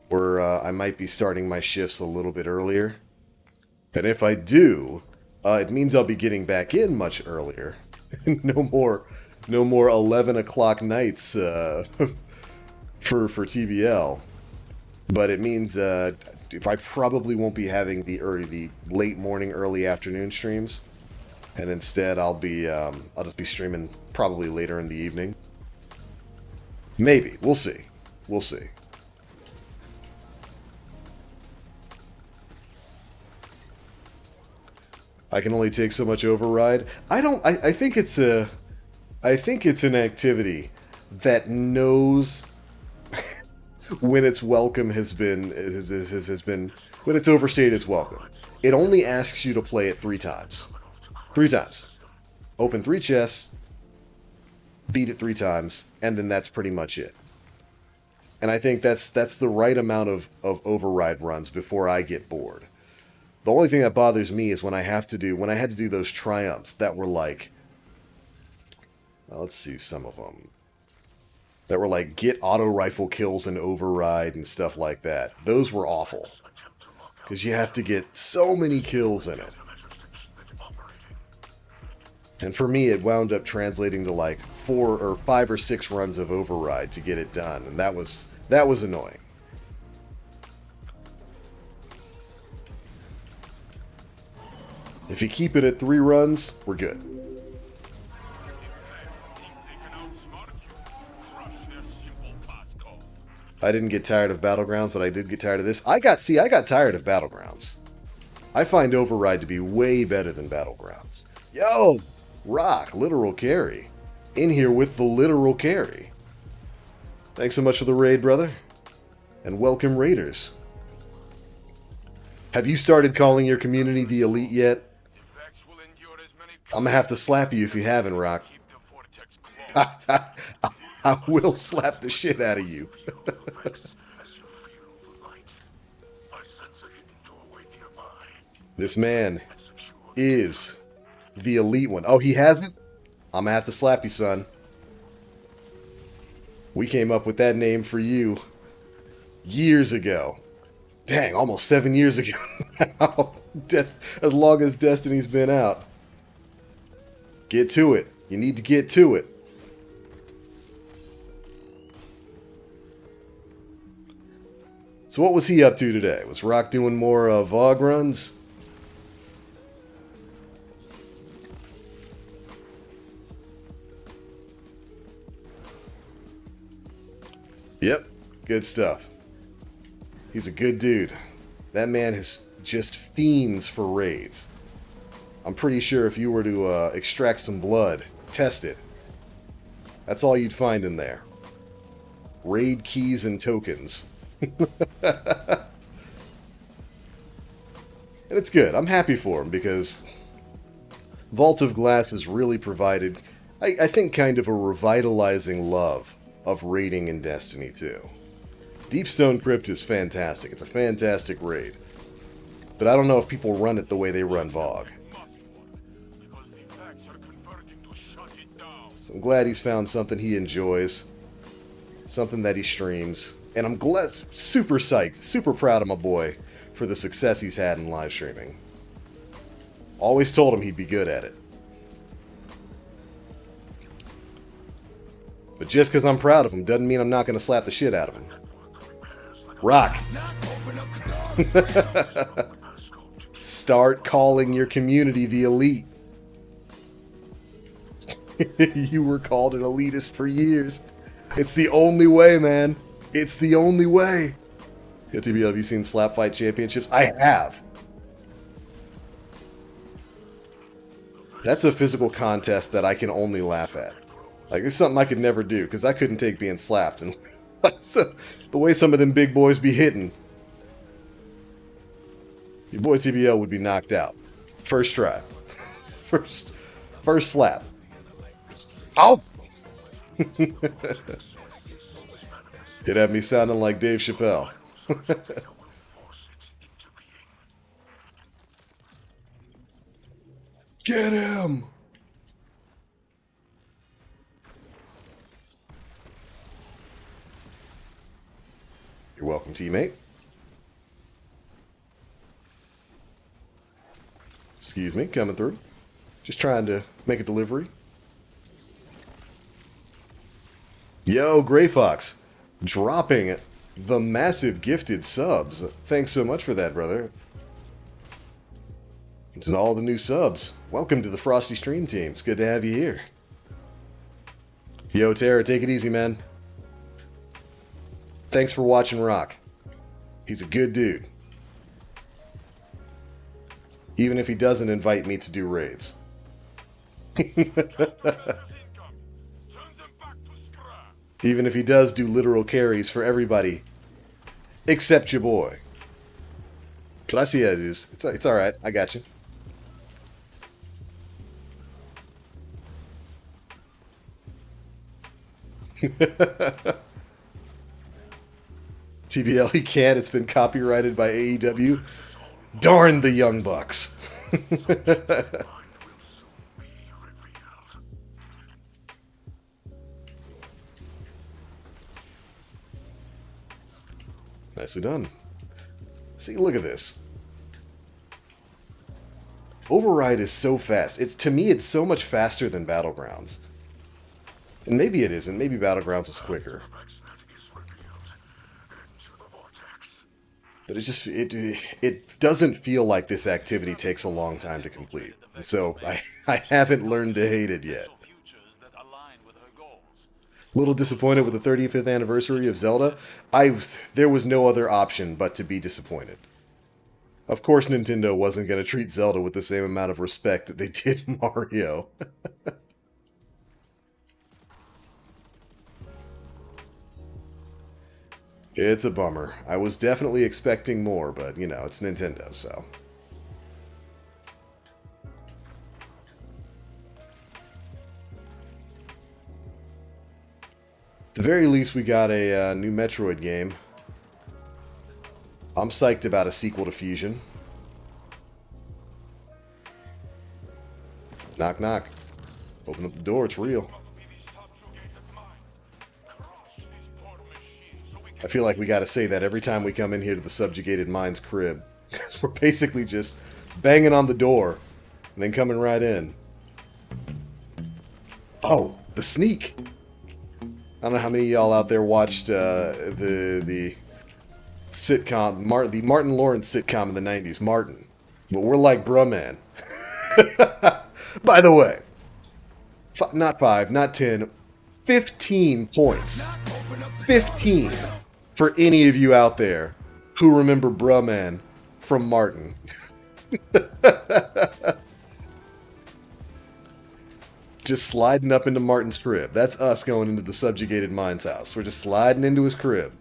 Where I might be starting my shifts a little bit earlier. And if I do, it means I'll be getting back in much earlier. No more 11 o'clock nights for TBL. But it means if I probably won't be having the late morning, early afternoon streams, and instead I'll just be streaming probably later in the evening. Maybe. We'll see. We'll see. I can only take so much override. I think it's an activity that knows when its welcome has been when it's overstayed its welcome. It only asks you to play it 3 times. 3 times. Open 3 chests, beat it 3 times, and then that's pretty much it. And I think that's the right amount of override runs before I get bored. The only thing that bothers me is when I had to do those triumphs that were like, let's see some of them. That were like get auto rifle kills and override and stuff like that. Those were awful. Because you have to get so many kills in it. And for me, it wound up translating to like 4 or 5 or 6 runs of override to get it done. And that was annoying. If you keep it at 3 runs, we're good. I didn't get tired of Battlegrounds, but I did get tired of this. I got tired of Battlegrounds. I find Override to be way better than Battlegrounds. Yo! Rock, literal carry. In here with the literal carry. Thanks so much for the raid, brother. And welcome, raiders. Have you started calling your community the elite yet? I'm gonna have to slap you if you haven't, Rock. I will slap the shit out of you. This man is the elite one. Oh, he hasn't? I'm gonna have to slap you, son. We came up with that name for you years ago. Dang, almost 7 years ago now. As long as Destiny's been out. Get to it. You need to get to it. So what was he up to today? Was Rock doing more VOG runs? Yep, good stuff. He's a good dude. That man is just fiends for raids. I'm pretty sure if you were to extract some blood, test it. That's all you'd find in there. Raid keys and tokens. And it's good. I'm happy for him because Vault of Glass has really provided, I think, kind of a revitalizing love of raiding in Destiny 2. Deepstone Crypt is fantastic. It's a fantastic raid. But I don't know if people run it the way they run VOG. So I'm glad he's found something he enjoys. Something that he streams. And I'm glad, super psyched, super proud of my boy for the success he's had in live streaming. Always told him he'd be good at it. But just because I'm proud of him doesn't mean I'm not going to slap the shit out of him. Rock. Start calling your community the elite. You were called an elitist for years. It's the only way, man. It's the only way. Yeah, TBL, have you seen Slap Fight Championships? I have. That's a physical contest that I can only laugh at. Like, it's something I could never do, because I couldn't take being slapped. And so, the way some of them big boys be hitting, your boy TBL would be knocked out. First try. First slap. Ow! You'd have me sounding like Dave Chappelle. Get him! You're welcome, teammate. Excuse me, coming through. Just trying to make a delivery. Yo, Gray Fox, dropping the massive gifted subs. Thanks so much for that, brother. And all the new subs. Welcome to the Frosty Stream team. It's good to have you here. Yo, Tara, take it easy, man. Thanks for watching Rock. He's a good dude. Even if he doesn't invite me to do raids. Even if he does do literal carries for everybody. Except your boy. But I see how it is. It's alright. I got you. TBL, he can't. It's been copyrighted by AEW. Darn the young bucks. Nicely done. See, look at this. Override is so fast. To me, it's so much faster than Battlegrounds. And maybe it isn't. Maybe Battlegrounds is quicker. But it doesn't feel like this activity takes a long time to complete. So I haven't learned to hate it yet. A little disappointed with the 35th anniversary of Zelda. There was no other option but to be disappointed. Of course Nintendo wasn't going to treat Zelda with the same amount of respect that they did Mario. It's a bummer. I was definitely expecting more, but, you know, it's Nintendo, so. At the very least, we got a new Metroid game. I'm psyched about a sequel to Fusion. Knock, knock. Open up the door, it's real. I feel like we gotta say that every time we come in here to the Subjugated Minds crib. Because we're basically just banging on the door and then coming right in. Oh, the sneak! I don't know how many of y'all out there watched the sitcom, the Martin Lawrence sitcom in the 90s, Martin. But we're like bruh man. By the way, not 5, not 10, 15 points. 15 for any of you out there who remember bruh man from Martin. Just sliding up into Martin's crib. That's us going into the Subjugated Minds house. We're just sliding into his crib.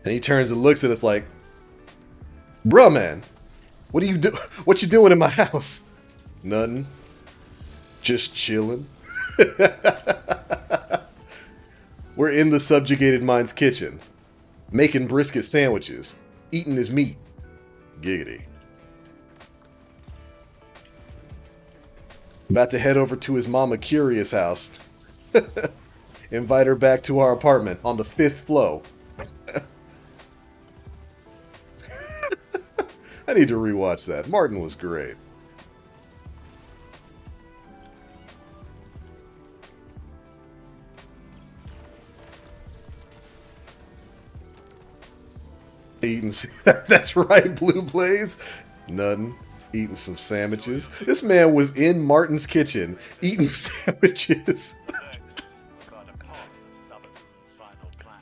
And he turns and looks at us like, bruh man, what you doing in my house? Nothing. Just chilling. We're in the Subjugated Minds kitchen, making brisket sandwiches, eating his meat. Giggity. About to head over to his mama Curious house. Invite her back to our apartment on the 5th floor. I need to rewatch that. Martin was great. Eating, that's right, Blue Blaze. Nothing. Eating some sandwiches. This man was in Martin's kitchen eating sandwiches.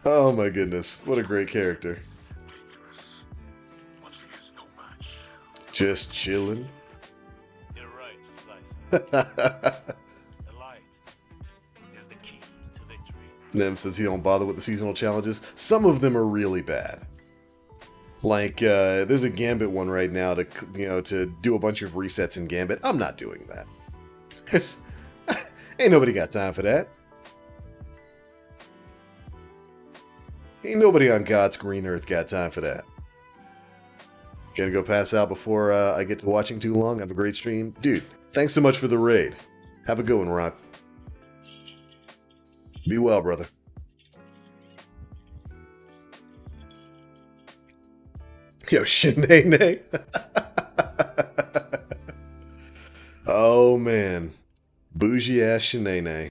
Oh my goodness. What a great character. Just chilling. You're right, Slicer. The light is the key to victory. Nem says he don't bother with the seasonal challenges. Some of them are really bad. Like, there's a Gambit one right now to do a bunch of resets in Gambit. I'm not doing that. Ain't nobody got time for that. Ain't nobody on God's green earth got time for that. Gonna go pass out before I get to watching too long. Have a great stream. Dude, thanks so much for the raid. Have a good one, Rock. Be well, brother. Yo, Shanae. Oh, man. Bougie ass Shanae.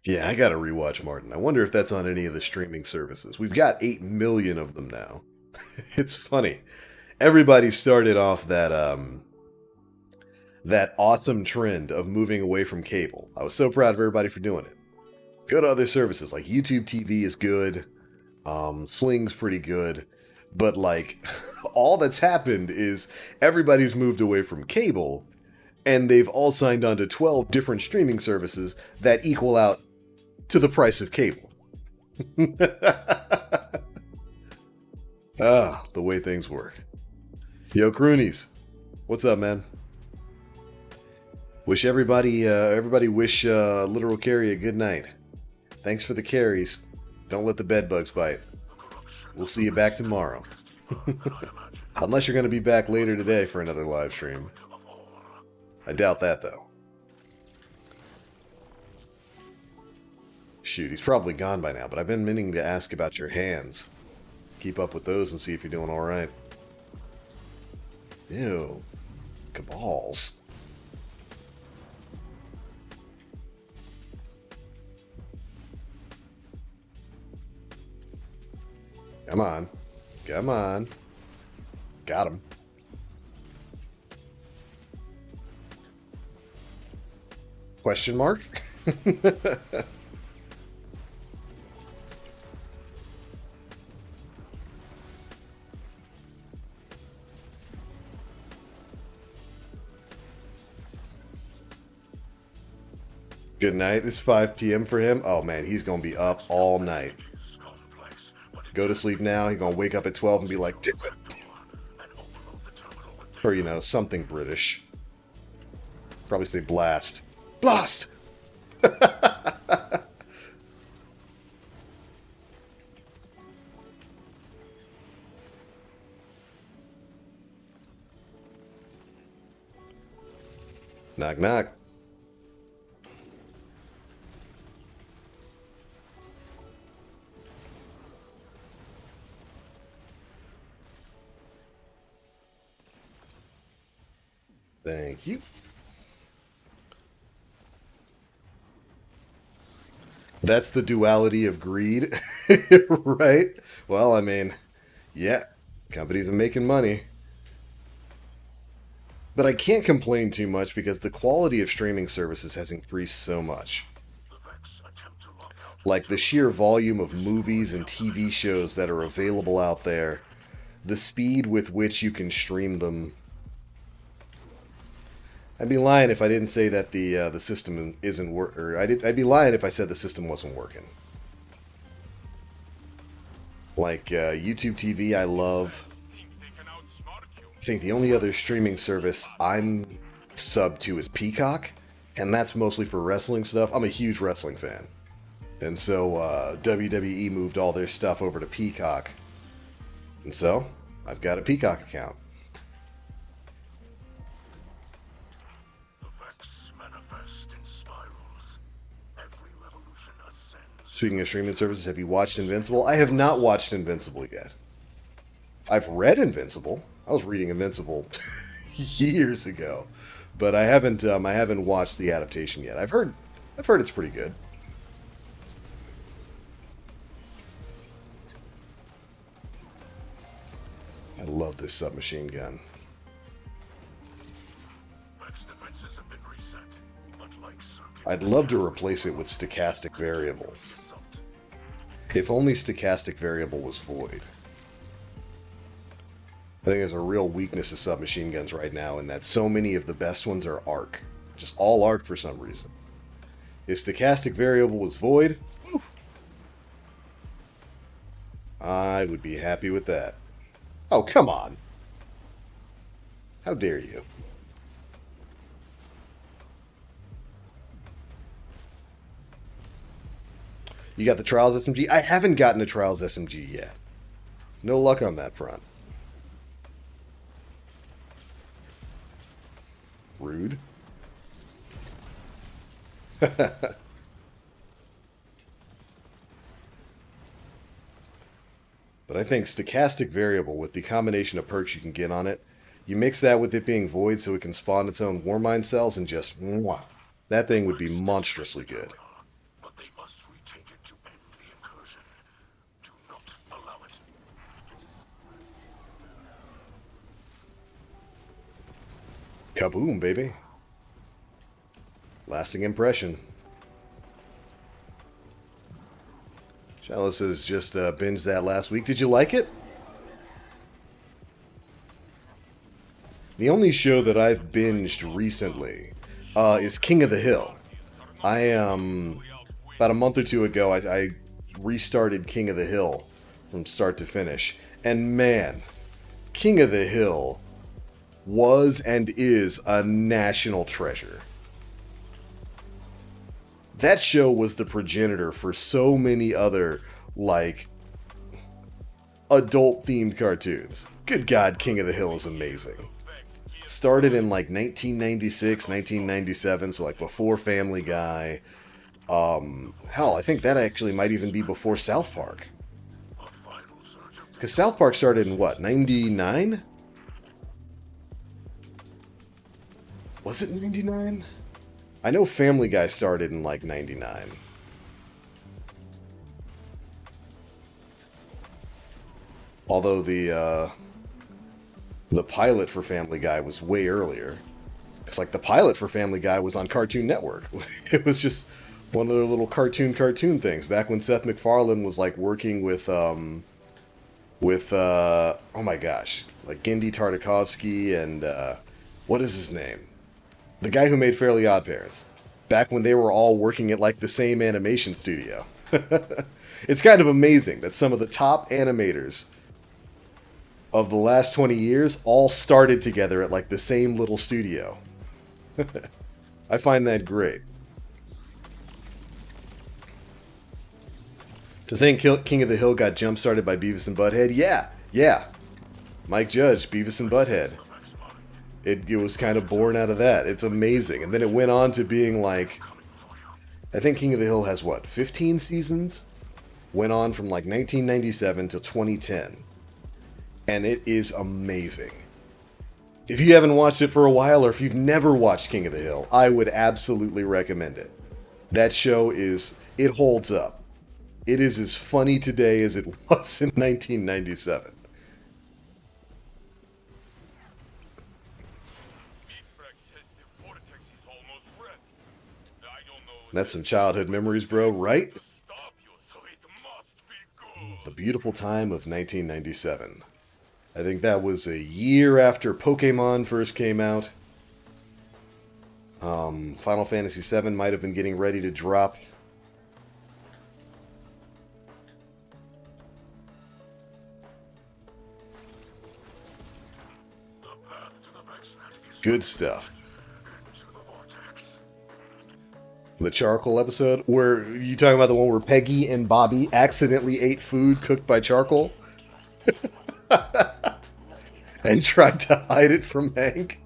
Yeah, I gotta rewatch Martin. I wonder if that's on any of the streaming services. We've got 8 million of them now. It's funny. Everybody started off that awesome trend of moving away from cable. I was so proud of everybody for doing it. Go to other services, like YouTube TV is good. Sling's pretty good, but like all that's happened is everybody's moved away from cable and they've all signed on to 12 different streaming services that equal out to the price of cable. Ah, the way things work. Yo, Croonies, what's up, man? Wish everybody wish Literal Carry a good night. Thanks for the carries. Don't let the bed bugs bite. The corruption We'll see you back tomorrow. Unless you're going to be back later today for another live stream. I doubt that, though. Shoot, he's probably gone by now, but I've been meaning to ask about your hands. Keep up with those and see if you're doing alright. Ew. Cabals. Come on. Come on. Got him. Question mark? Good night. It's 5 p.m. for him. Oh man, he's gonna be up all night. Go to sleep now. He's gonna wake up at 12 and be like, "Damn it." Or, you know, something British. Probably say blast. Blast! Knock, knock. Thank you. That's the duality of greed, right? Well, I mean, yeah, companies are making money. But I can't complain too much because the quality of streaming services has increased so much. Like the sheer volume of movies and TV shows that are available out there, the speed with which you can stream them. I'd be lying if I didn't say that the system isn't working. I'd be lying if I said the system wasn't working. Like YouTube TV, I love. I think the only other streaming service I'm subbed to is Peacock, and that's mostly for wrestling stuff. I'm a huge wrestling fan, and so WWE moved all their stuff over to Peacock, and so I've got a Peacock account. Speaking of streaming services, have you watched Invincible? I have not watched Invincible yet. I've read Invincible. I was reading Invincible years ago, but I haven't watched the adaptation yet. I've heard it's pretty good. I love this submachine gun. I'd love to replace it with stochastic variable. If only stochastic variable was void. I think there's a real weakness of submachine guns right now in that so many of the best ones are arc. Just all arc for some reason. If stochastic variable was void, whew, I would be happy with that. Oh, come on. How dare you? You got the Trials SMG? I haven't gotten a Trials SMG yet. No luck on that front. Rude. But I think stochastic variable, with the combination of perks you can get on it, you mix that with it being void so it can spawn its own Warmind cells and just, mwah, that thing would be monstrously good. Kaboom, baby. Lasting impression. Chalice has just binged that last week. Did you like it? The only show that I've binged recently is King of the Hill. About a month or two ago, I restarted King of the Hill from start to finish. And man, King of the Hill was and is a national treasure. That show was the progenitor for so many other, like, adult-themed cartoons. Good God, King of the Hill is amazing. Started in like 1996, 1997, so like before Family Guy. Hell, I think that actually might even be before South Park. Because South Park started in what, 99? Was it 99? I know Family Guy started in like 99. Although the pilot for Family Guy was way earlier. Because like the pilot for Family Guy was on Cartoon Network. It was just one of their little cartoon things. Back when Seth MacFarlane was like working with oh my gosh, like Gendy Tartakovsky and what is his name? The guy who made Fairly Odd Parents. Back when they were all working at like the same animation studio. It's kind of amazing that some of the top animators of the last 20 years all started together at like the same little studio. I find that great. To think King of the Hill got jump-started by Beavis and Butthead? Yeah. Mike Judge, Beavis and Butthead. It was kind of born out of that. It's amazing. And then it went on to being like... I think King of the Hill has, what, 15 seasons? Went on from like 1997 to 2010. And it is amazing. If you haven't watched it for a while, or if you've never watched King of the Hill, I would absolutely recommend it. That show is... It holds up. It is as funny today as it was in 1997. That's some childhood memories, bro, right? The beautiful time of 1997. I think that was a year after Pokemon first came out. Final Fantasy VII might have been getting ready to drop. Good stuff. The charcoal episode, where you talking about the one where Peggy and Bobby accidentally ate food cooked by charcoal? And tried to hide it from Hank?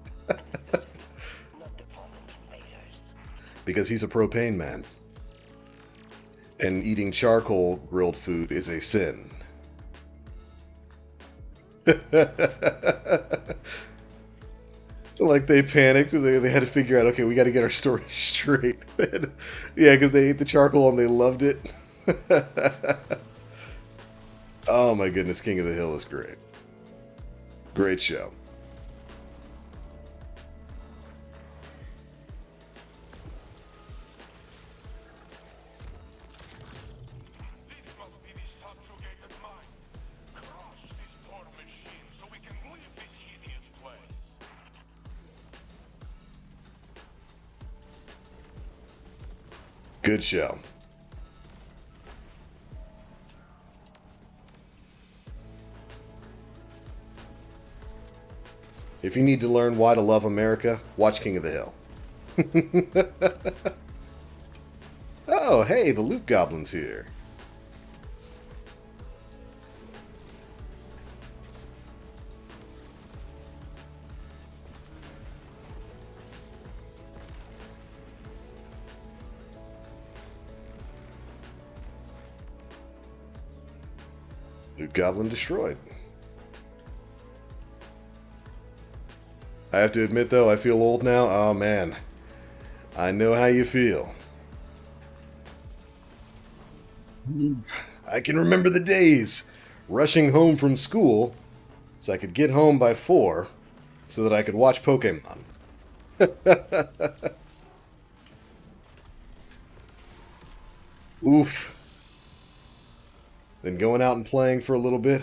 Because he's a propane man. And eating charcoal grilled food is a sin. Like, they panicked. They had to figure out, okay, we got to get our story straight. Yeah, because they ate the charcoal and they loved it. Oh my goodness, King of the Hill is great. Great show. Good show. If you need to learn why to love America, watch King of the Hill. Oh, hey, the Loot Goblin's here. Loot Goblin destroyed. I have to admit, though, I feel old now. Oh, man. I know how you feel. I can remember the days rushing home from school so I could get home by 4 so that I could watch Pokemon. Oof. Then going out and playing for a little bit,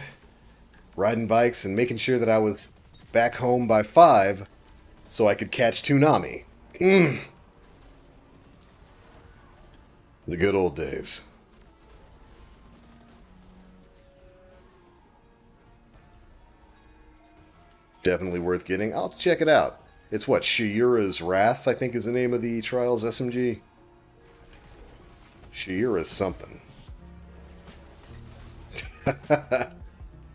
riding bikes, and making sure that I was back home by 5 so I could catch Toonami. The good old days. Definitely worth getting. I'll check it out. It's what, Shiura's Wrath, I think is the name of the Trials SMG. Shiura's something.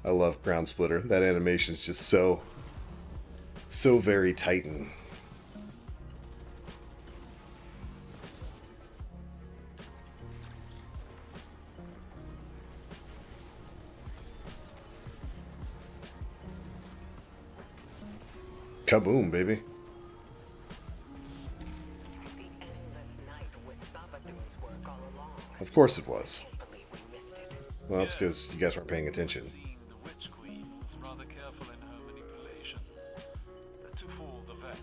I love Ground Splitter. That animation is just so very Titan. Kaboom, baby. The endless night was Sabathun's work all along. Of course it was. Can't believe we missed it. Well, it's because you guys weren't paying attention. Seeing the Witch Queen was rather careful in her manipulations. To fool the Vex.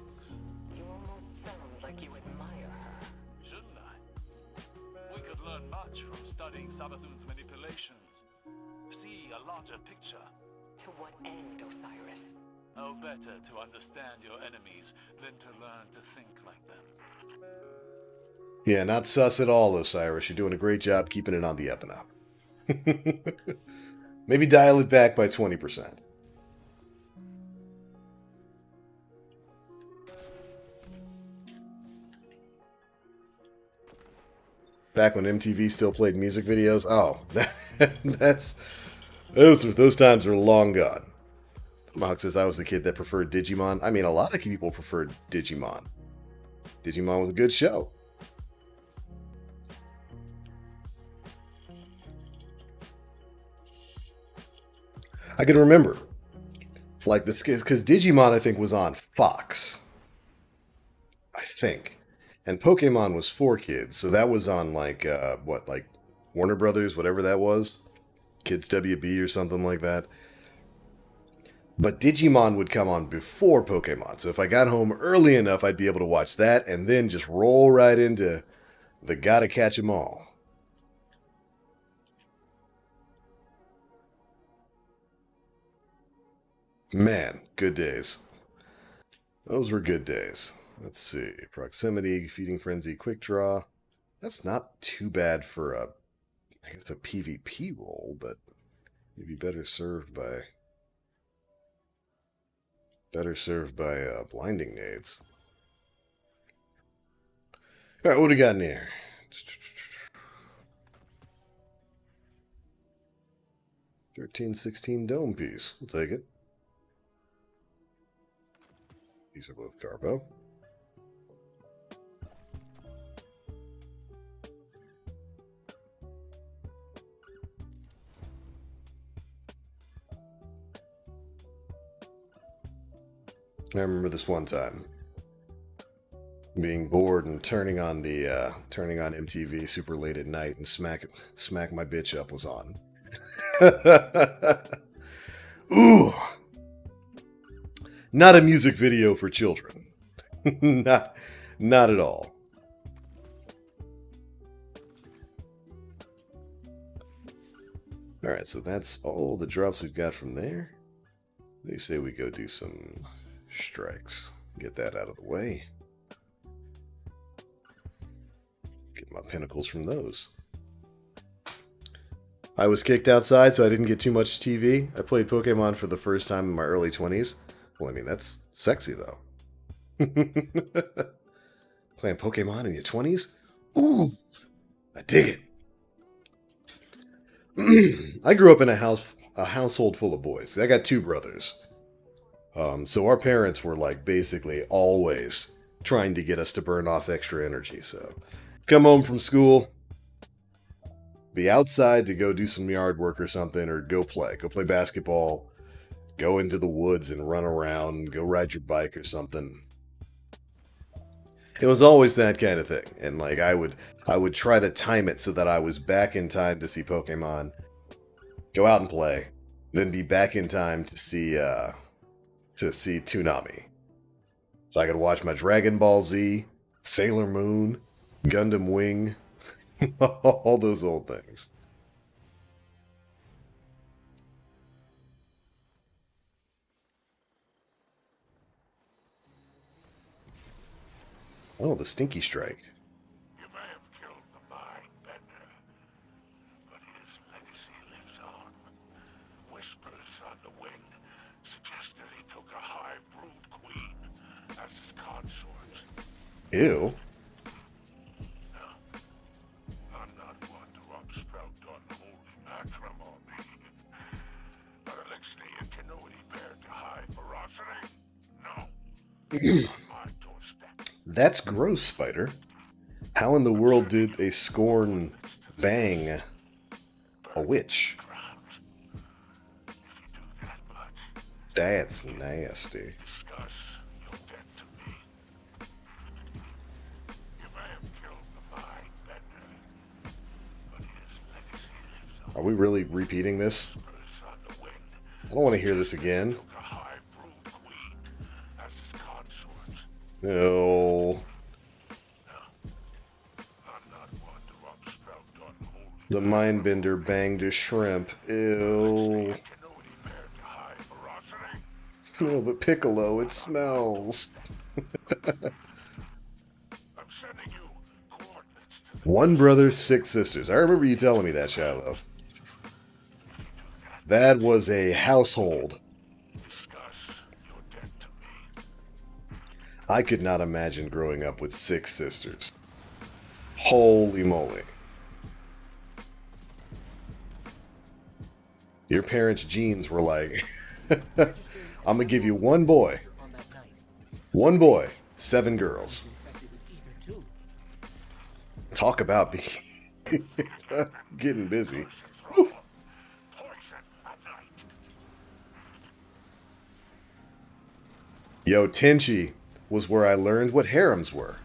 You almost sound like you admire her. Shouldn't I? We could learn much from studying Sabathun's manipulations. See a larger picture. To what end, Osiris? Oh, better to understand your enemies than to learn to think like them. Yeah, not sus at all, Osiris. You're doing a great job keeping it on the up and up. Maybe dial it back by 20%. Back when MTV still played music videos? Oh, those times are long gone. Tomahawk says I was the kid that preferred Digimon. I mean, a lot of people preferred Digimon. Digimon was a good show. I can remember, like, this, because Digimon, I think, was on Fox. I think. And Pokemon was for kids, so that was on, like, like, Warner Brothers, whatever that was? Kids WB or something like that. But Digimon would come on before Pokemon, so if I got home early enough, I'd be able to watch that, and then just roll right into the Gotta Catch 'Em All. Man, good days. Those were good days. Let's see. Proximity, Feeding Frenzy, Quick Draw. That's not too bad for a, I guess, a PvP role, but you'd be better served by blinding nades. All right, what do we got in here? 1316 dome piece. We'll take it. These are both Garbo. I remember this one time being bored and turning on MTV super late at night, and Smack My Bitch Up was on. Ooh. Not a music video for children. not at all. Alright, so that's all the drops we've got from there. They say we go do some strikes. Get that out of the way. Get my pinnacles from those. I was kicked outside, so I didn't get too much TV. I played Pokemon for the first time in my early 20s. Well, I mean, that's sexy, though. Playing Pokemon in your 20s? Ooh, I dig it. I grew up in a household full of boys. I got two brothers. So our parents were, like, basically always trying to get us to burn off extra energy. So come home from school, be outside to go do some yard work or something, or go play basketball, go into the woods and run around, go ride your bike or something. It was always that kind of thing. And like I would try to time it so that I was back in time to see Pokemon, go out and play, then be back in time to see Toonami. So I could watch my Dragon Ball Z, Sailor Moon, Gundam Wing, all those old things. Oh, the Stinky Strike. You may have killed the mind bender, but his legacy lives on. Whispers on the wind suggest that he took a high brood queen as his consort. Ew. No, I'm not one to obstruct unholy matrimony. But a That's gross, Spider. How in the world did a scorn bang a witch? That's nasty. Are we really repeating this? I don't want to hear this again. No. The Mindbender banged a shrimp. Ew. No, but Piccolo, it smells. One brother, six sisters. I remember you telling me that, Shiloh. That was a household. I could not imagine growing up with six sisters. Holy moly. Your parents' genes were like, I'm going to give you one boy. One boy, 7 girls. Talk about getting busy. Whew. Yo, Tenchi was where I learned what harems were.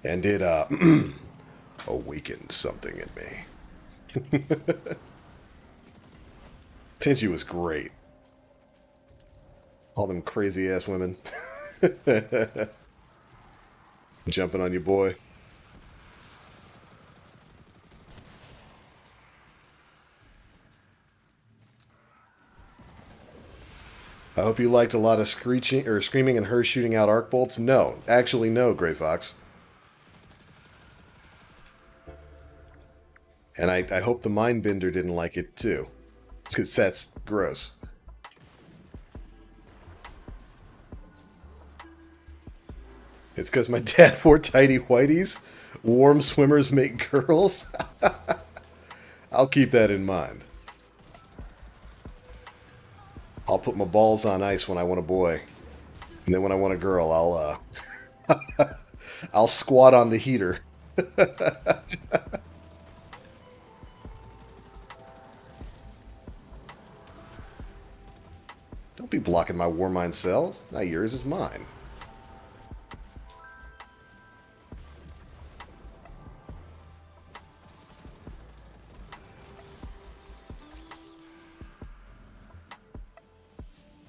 And it awakened something in me. Tenchi was great. All them crazy ass women. Jumping on your boy. I hope you liked a lot of screaming and her shooting out arc bolts. No, actually no, Gray Fox. And I hope the Mindbender didn't like it too, because that's gross. It's because my dad wore tighty whities. Warm swimmers make girls. I'll keep that in mind. I'll put my balls on ice when I want a boy. And then when I want a girl, I'll squat on the heater. Don't be blocking my Warmind cells. Not yours, is mine.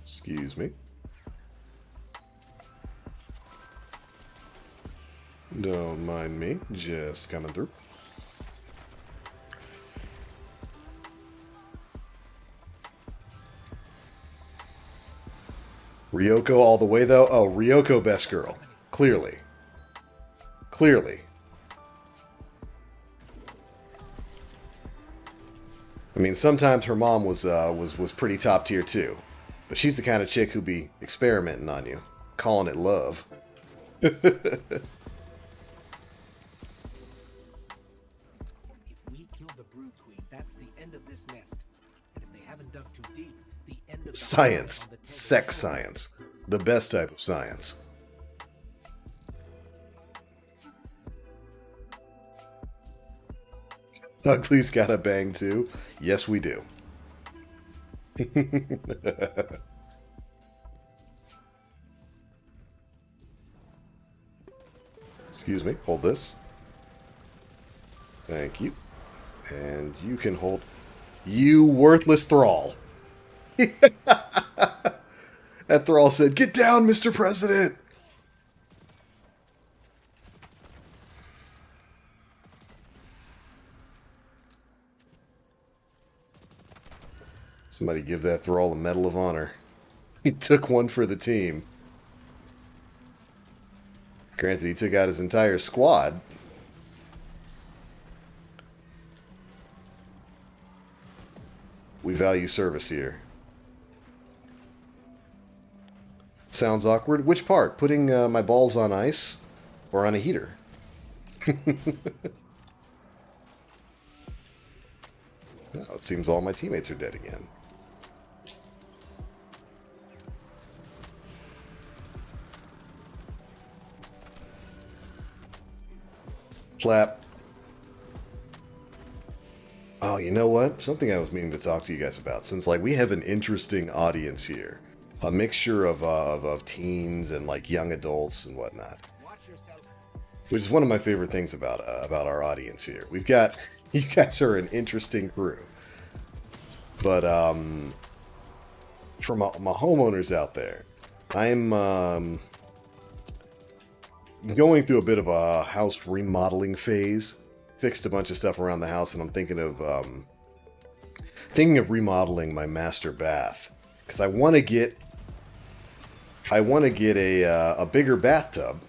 Excuse me. Don't mind me, just coming through. Ryoko all the way, though? Oh, Ryoko best girl. Clearly. Clearly. I mean, sometimes her mom was pretty top tier, too. But she's the kind of chick who'd be experimenting on you. Calling it love. If we kill the Brood Queen, that's the end of this nest. And if they haven't dug too deep, the end of the Science. Sex science. The best type of science. Ugly's got a bang too. Yes, we do. Excuse me. Hold this. Thank you. And you can hold... You worthless thrall. That thrall said, "Get down, Mr. President!" Somebody give that thrall a Medal of Honor. He took one for the team. Granted, he took out his entire squad. We value service here. Sounds awkward. Which part? Putting my balls on ice or on a heater? Now it seems all my teammates are dead again. Clap. Oh, you know what? Something I was meaning to talk to you guys about, since like we have an interesting audience here, a mixture of teens and like young adults and whatnot, which is one of my favorite things about our audience here. We've got you guys are an interesting crew, but for my homeowners out there, I'm going through a bit of a house remodeling phase. Fixed a bunch of stuff around the house, and I'm thinking of remodeling my master bath because I want to get a bigger bathtub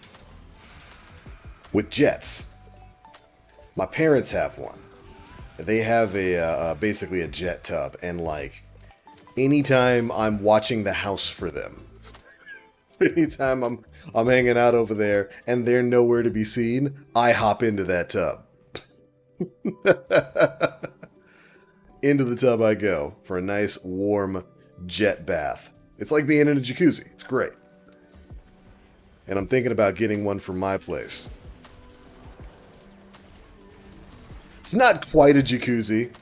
with jets. My parents have one. They have basically a jet tub, and like anytime I'm watching the house for them, anytime I'm hanging out over there and they're nowhere to be seen, I hop into that tub. Into the tub I go for a nice warm jet bath. It's like being in a jacuzzi. It's great. And I'm thinking about getting one for my place. It's not quite a jacuzzi,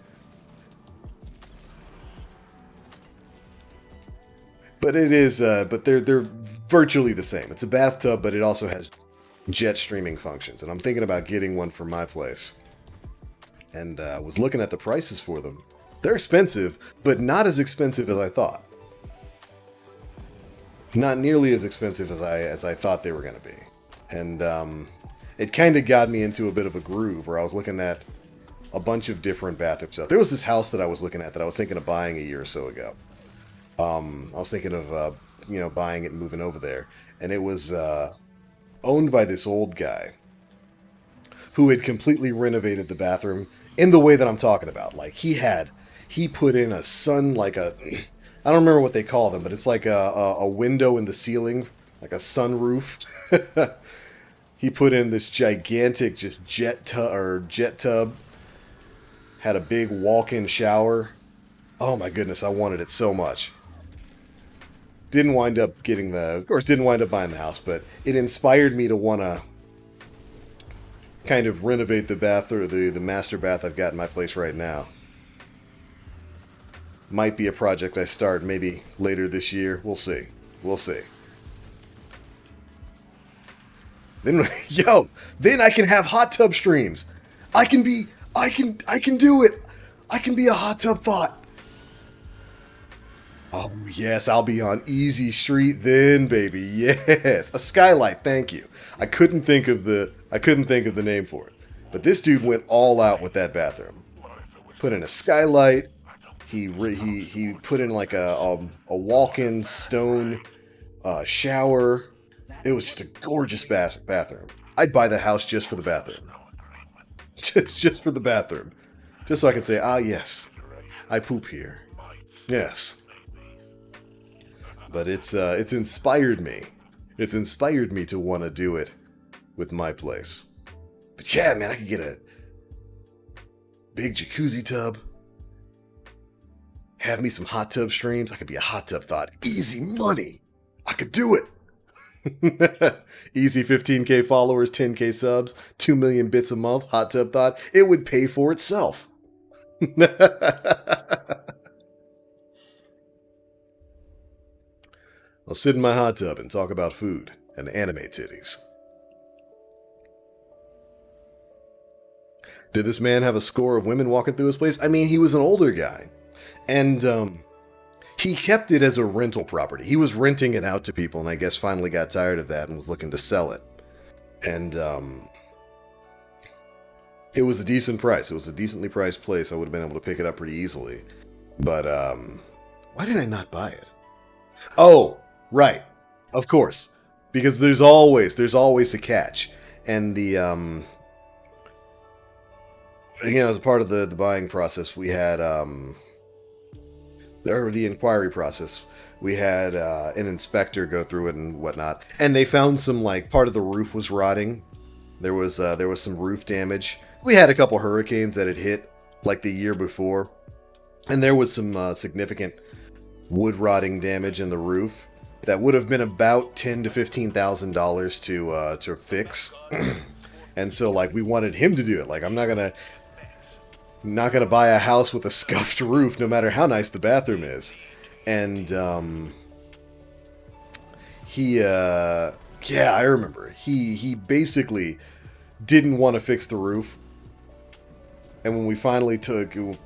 but it is. But they're virtually the same. It's a bathtub, but it also has jet streaming functions. And I'm thinking about getting one for my place. And was looking at the prices for them. They're expensive, but not as expensive as I thought. Not nearly as expensive as I thought they were going to be. And it kind of got me into a bit of a groove where I was looking at a bunch of different bathroom stuff. There was this house that I was looking at that I was thinking of buying a year or so ago. I was thinking of buying it and moving over there, and it was owned by this old guy who had completely renovated the bathroom in the way that I'm talking about. Like he put in a I don't remember what they call them, but it's like a window in the ceiling, like a sunroof. He put in this gigantic just jet tub. Had a big walk-in shower. Oh my goodness, I wanted it so much. Didn't wind up buying the house, but it inspired me to want to kind of renovate the bath, or the master bath I've got in my place right now. Might be a project I start maybe later this year. We'll see. Then then I can have hot tub streams. I can do it. I can be a hot tub thought. Oh yes, I'll be on Easy Street then, baby. Yes, a skylight. Thank you. I couldn't think of the name for it. But this dude went all out with that bathroom. Put in a skylight. He put in like a walk-in stone shower. It was just a gorgeous bathroom. I'd buy the house just for the bathroom. Just for the bathroom. Just so I can say, yes, I poop here. Yes. But it's inspired me. It's inspired me to want to do it with my place. But yeah, man, I could get a big jacuzzi tub. Have me some hot tub streams. I could be a hot tub thought. Easy money. I could do it. Easy 15K followers, 10K subs, 2 million bits a month, hot tub thought. It would pay for itself. I'll sit in my hot tub and talk about food and anime titties. Did this man have a score of women walking through his place? I mean, he was an older guy. And he kept it as a rental property. He was renting it out to people, and I guess finally got tired of that and was looking to sell it. And it was a decent price. It was a decently priced place. I would have been able to pick it up pretty easily. But why did I not buy it? Oh, right. Of course. Because there's always a catch. And the as a part of the buying process, we had the inquiry process, we had an inspector go through it and whatnot, and they found some, like, part of the roof was rotting. There was some roof damage. We had a couple hurricanes that had hit like the year before, and there was some significant wood rotting damage in the roof that would have been about $10,000 to $15,000 to fix. And And so, like, we wanted him to do it. Like, I'm not gonna buy a house with a scuffed roof, no matter how nice the bathroom is. And yeah, I remember. He basically didn't want to fix the roof. And when we finally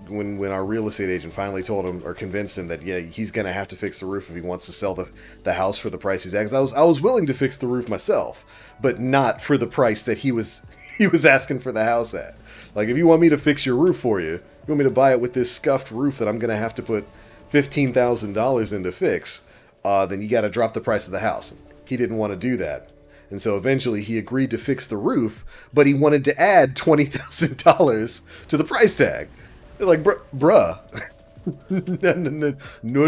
when our real estate agent finally told him or convinced him that, yeah, he's going to have to fix the roof if he wants to sell the house for the price he's asking. I was willing to fix the roof myself, but not for the price that he was asking for the house at. Like, if you want me to fix your roof for you, you want me to buy it with this scuffed roof that I'm going to have to put $15,000 in to fix, then you got to drop the price of the house. He didn't want to do that. And so eventually he agreed to fix the roof, but he wanted to add $20,000 to the price tag. They're like, bruh. No.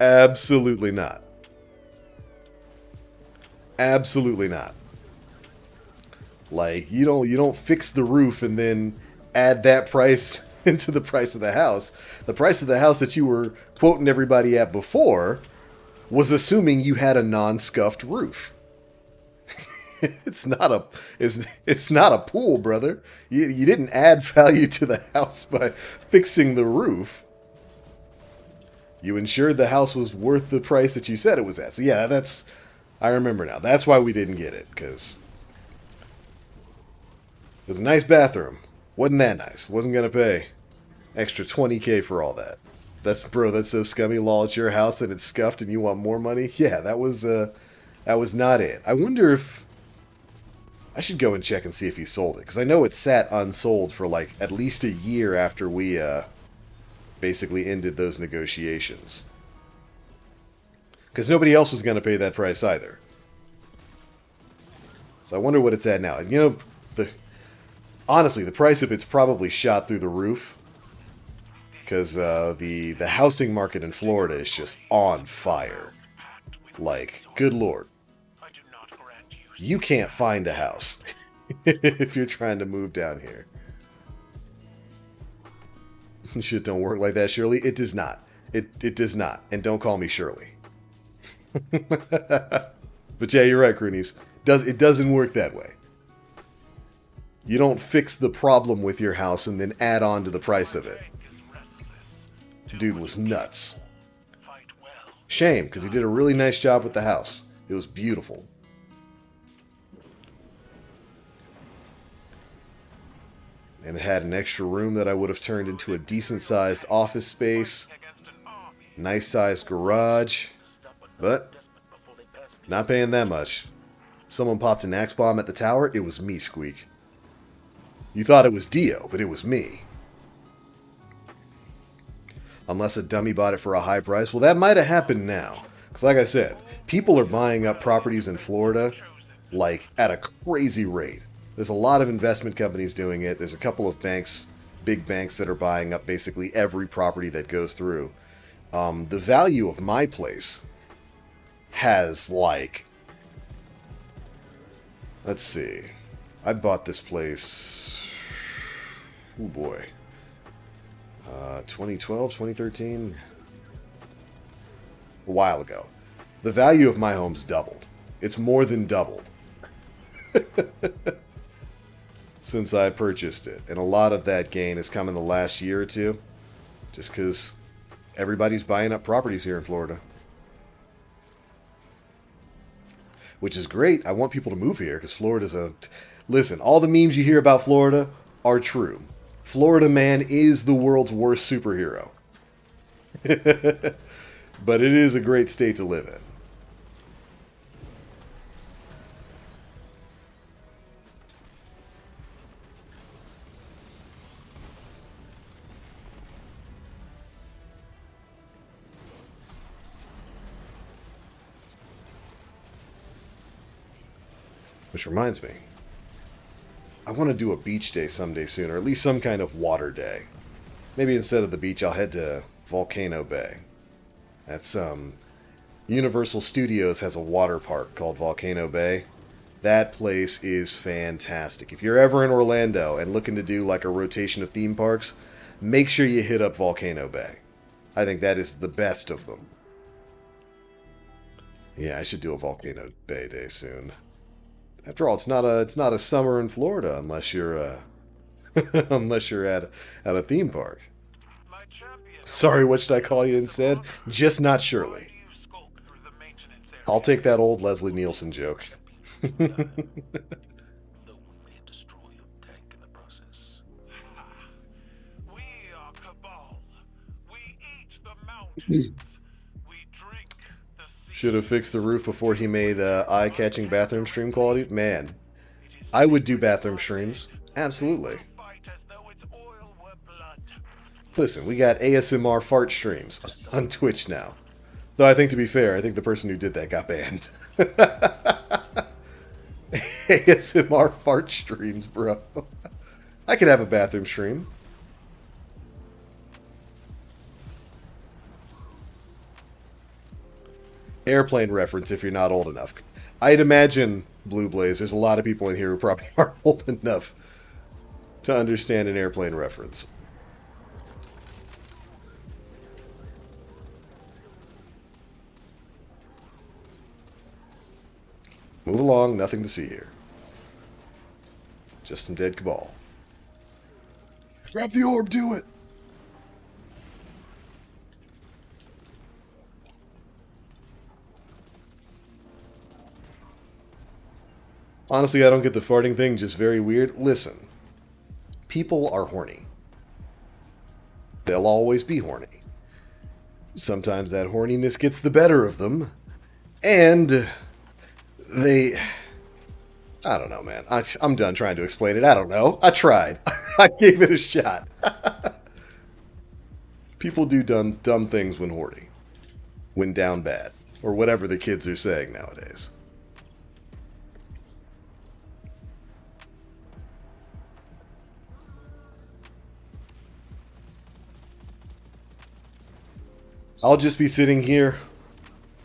Absolutely not. Absolutely not. Like, you don't fix the roof and then add that price into the price of the house. The price of the house that you were quoting everybody at before was assuming you had a non-scuffed roof. It's not a pool, brother. You didn't add value to the house by fixing the roof. You ensured the house was worth the price that you said it was at. So yeah, I remember now. That's why we didn't get it, because it was a nice bathroom. Wasn't that nice. Wasn't gonna pay extra $20K for all that. That's so scummy. Lol, it's your house and it's scuffed and you want more money? Yeah, that was not it. I wonder if I should go and check and see if he sold it, because I know it sat unsold for like at least a year after we basically ended those negotiations. Because nobody else was going to pay that price either. So I wonder what it's at now. And, you know, honestly, the price of it's probably shot through the roof. Because the housing market in Florida is just on fire. Like, good lord. You can't find a house if you're trying to move down here. Shit don't work like that, Shirley. It does not. It does not. And don't call me Shirley. But yeah, you're right, Croonies. It doesn't work that way. You don't fix the problem with your house and then add on to the price of it. Dude was nuts. Shame, because he did a really nice job with the house. It was beautiful. And it had an extra room that I would have turned into a decent-sized office space. Nice-sized garage. But not paying that much. Someone popped an axe bomb at the tower. It was me, Squeak. You thought it was Dio, but it was me. Unless a dummy bought it for a high price. Well, that might have happened now. Because like I said, people are buying up properties in Florida like at a crazy rate. There's a lot of investment companies doing it. There's a couple of banks, big banks, that are buying up basically every property that goes through. The value of my place has like... Let's see. I bought this place... Oh boy. 2012, 2013? A while ago. The value of my home's doubled. It's more than doubled. Since I purchased it. And a lot of that gain has come in the last year or two. Just because everybody's buying up properties here in Florida. Which is great. I want people to move here because Florida's a... Listen, all the memes you hear about Florida are true. Florida man is the world's worst superhero. But it is a great state to live in. Which reminds me, I want to do a beach day someday soon, or at least some kind of water day. Maybe instead of the beach, I'll head to Volcano Bay. That's, Universal Studios has a water park called Volcano Bay. That place is fantastic. If you're ever in Orlando and looking to do like a rotation of theme parks, make sure you hit up Volcano Bay. I think that is the best of them. Yeah, I should do a Volcano Bay day soon. After all, it's not a summer in Florida unless you're unless you're at a theme park. My champion. Sorry, what should I call you instead? Just not Shirley. Do you skulk through the maintenance area? I'll take that old Leslie Nielsen joke. Though we may destroy your tank in the process. We are Cabal. We eat the mountains. We drink the sea. Should have fixed the roof before he made eye-catching bathroom stream quality. Man, I would do bathroom streams. Absolutely. Fight as though its oil were blood. Listen, we got ASMR fart streams on Twitch now. Though I think, to be fair, I think the person who did that got banned. ASMR fart streams, bro. I could have a bathroom stream. Airplane reference if you're not old enough. I'd imagine, Blue Blaze, there's a lot of people in here who probably aren't old enough to understand an airplane reference. Move along, nothing to see here. Just some dead Cabal. Grab the orb, do it! Honestly, I don't get the farting thing, just very weird. Listen, people are horny. They'll always be horny. Sometimes that horniness gets the better of them, and they... I don't know, man. I'm done trying to explain it. I don't know. I tried. I gave it a shot. People do dumb things when horny. When down bad. Or whatever the kids are saying nowadays. I'll just be sitting here,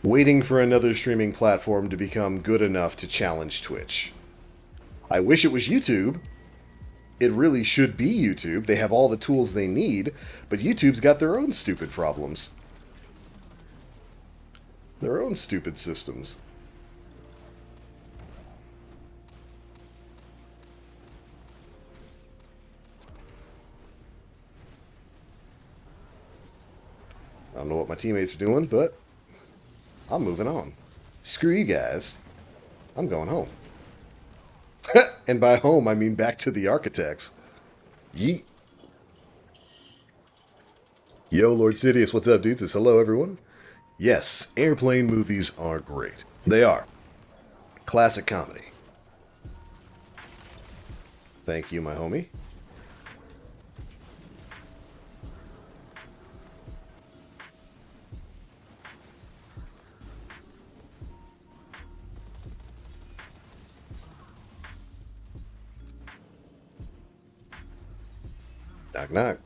waiting for another streaming platform to become good enough to challenge Twitch. I wish it was YouTube. It really should be YouTube. They have all the tools they need, but YouTube's got their own stupid problems. Their own stupid systems. I don't know what my teammates are doing, but I'm moving on. Screw you guys. I'm going home. And by home, I mean back to the architects. Yeet. Yo, Lord Sidious, what's up, dudes? It's hello, everyone. Yes, airplane movies are great. They are. Classic comedy. Thank you, my homie. Knock, knock.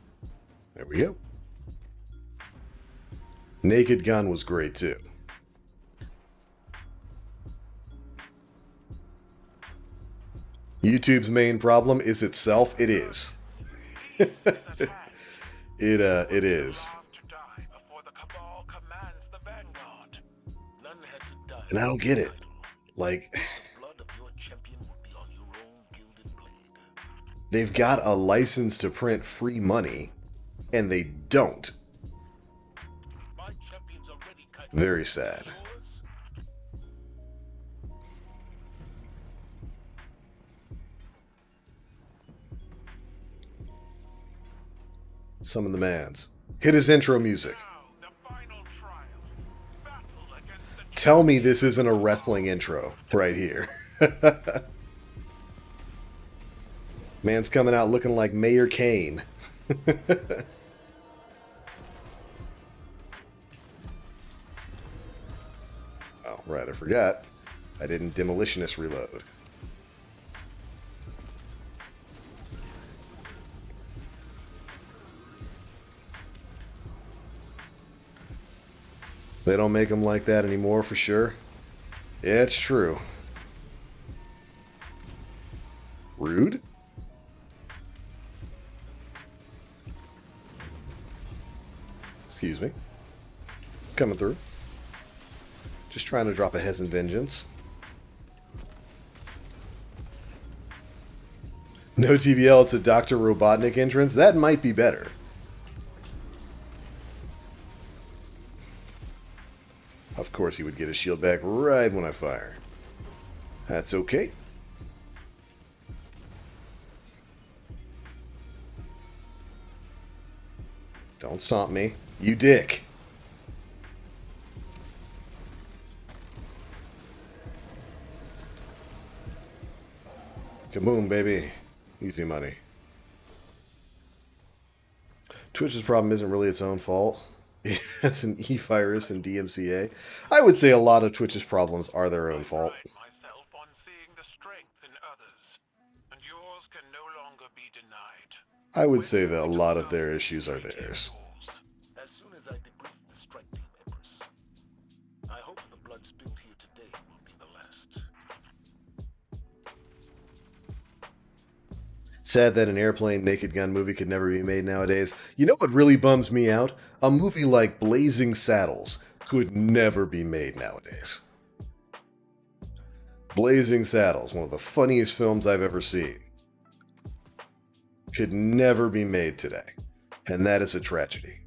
There we go. Naked Gun was great, too. YouTube's main problem is itself. It is. It is. And I don't get it. Like... They've got a license to print free money, and they don't. Very sad. Summon the mans. Hit his intro music. Tell me this isn't a wrestling intro right here. Man's coming out looking like Mayor Kane. Oh, right, I forgot. I didn't demolitionist reload. They don't make them like that anymore, for sure. Yeah, it's true. Rude? Excuse me. Coming through. Just trying to drop a Hezen Vengeance. No TBL, it's a Dr. Robotnik entrance. That might be better. Of course he would get his shield back right when I fire. That's okay. Don't stomp me, you dick. Kaboom, baby. Easy money. Twitch's problem isn't really its own fault. It has an e-virus and DMCA. I would say a lot of Twitch's problems are their own fault. I pride myself on seeing the strength in others, and yours can no longer be denied. I would say that a lot of their issues are theirs. As soon as I debrief the strike team, Empress, I hope the blood spilled here today will be the last. Sad that an airplane Naked Gun movie could never be made nowadays. You know what really bums me out? A movie like Blazing Saddles could never be made nowadays. Blazing Saddles, one of the funniest films I've ever seen, could never be made today. And that is a tragedy.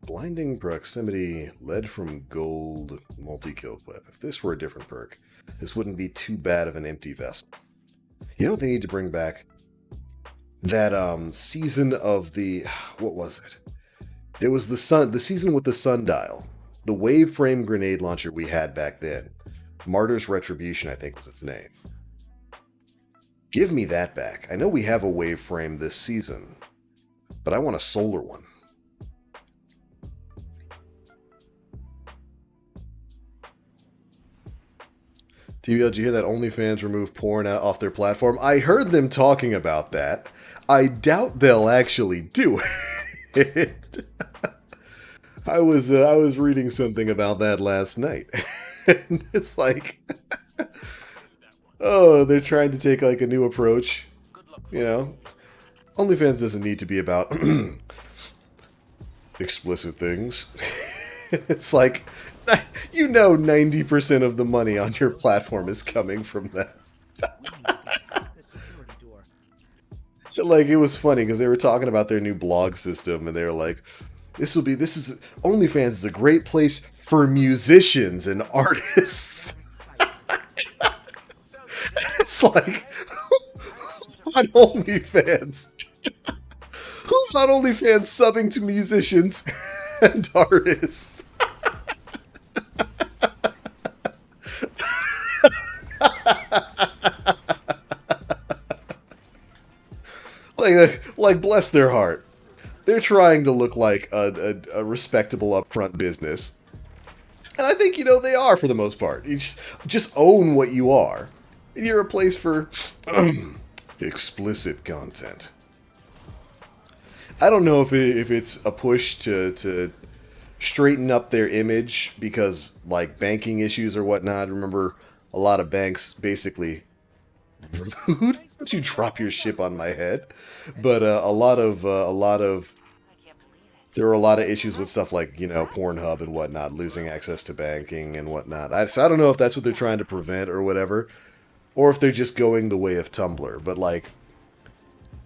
Blinding Proximity, lead from gold, multi-kill clip. If this were a different perk, this wouldn't be too bad of an empty vessel. You know what they need to bring back? That season of the... what was it? It was the season with the sundial. The wave frame grenade launcher we had back then. Martyr's Retribution, I think was its name. Give me that back. I know we have a wave frame this season, but I want a solar one. TBL, did you hear that OnlyFans removed porn off their platform? I heard them talking about that. I doubt they'll actually do it. I was reading something about that last night. And it's like, oh, they're trying to take like a new approach. You know, OnlyFans doesn't need to be about explicit things. It's like, you know, 90% of the money on your platform is coming from that. Like, it was funny because they were talking about their new blog system, and they were like, OnlyFans is a great place for musicians and artists. It's like, who's on OnlyFans? Who's on OnlyFans subbing to musicians and artists? Like, bless their heart. They're trying to look like a respectable upfront business. And I think, you know, they are for the most part. You just own what you are. And you're a place for explicit content. I don't know if it's a push to straighten up their image because, like, banking issues or whatnot. Remember, a lot of banks basically... Rude? Don't you drop your ship on my head? But there were a lot of issues with stuff like, you know, Pornhub and whatnot, losing access to banking and whatnot. So I don't know if that's what they're trying to prevent or whatever, or if they're just going the way of Tumblr. But, like,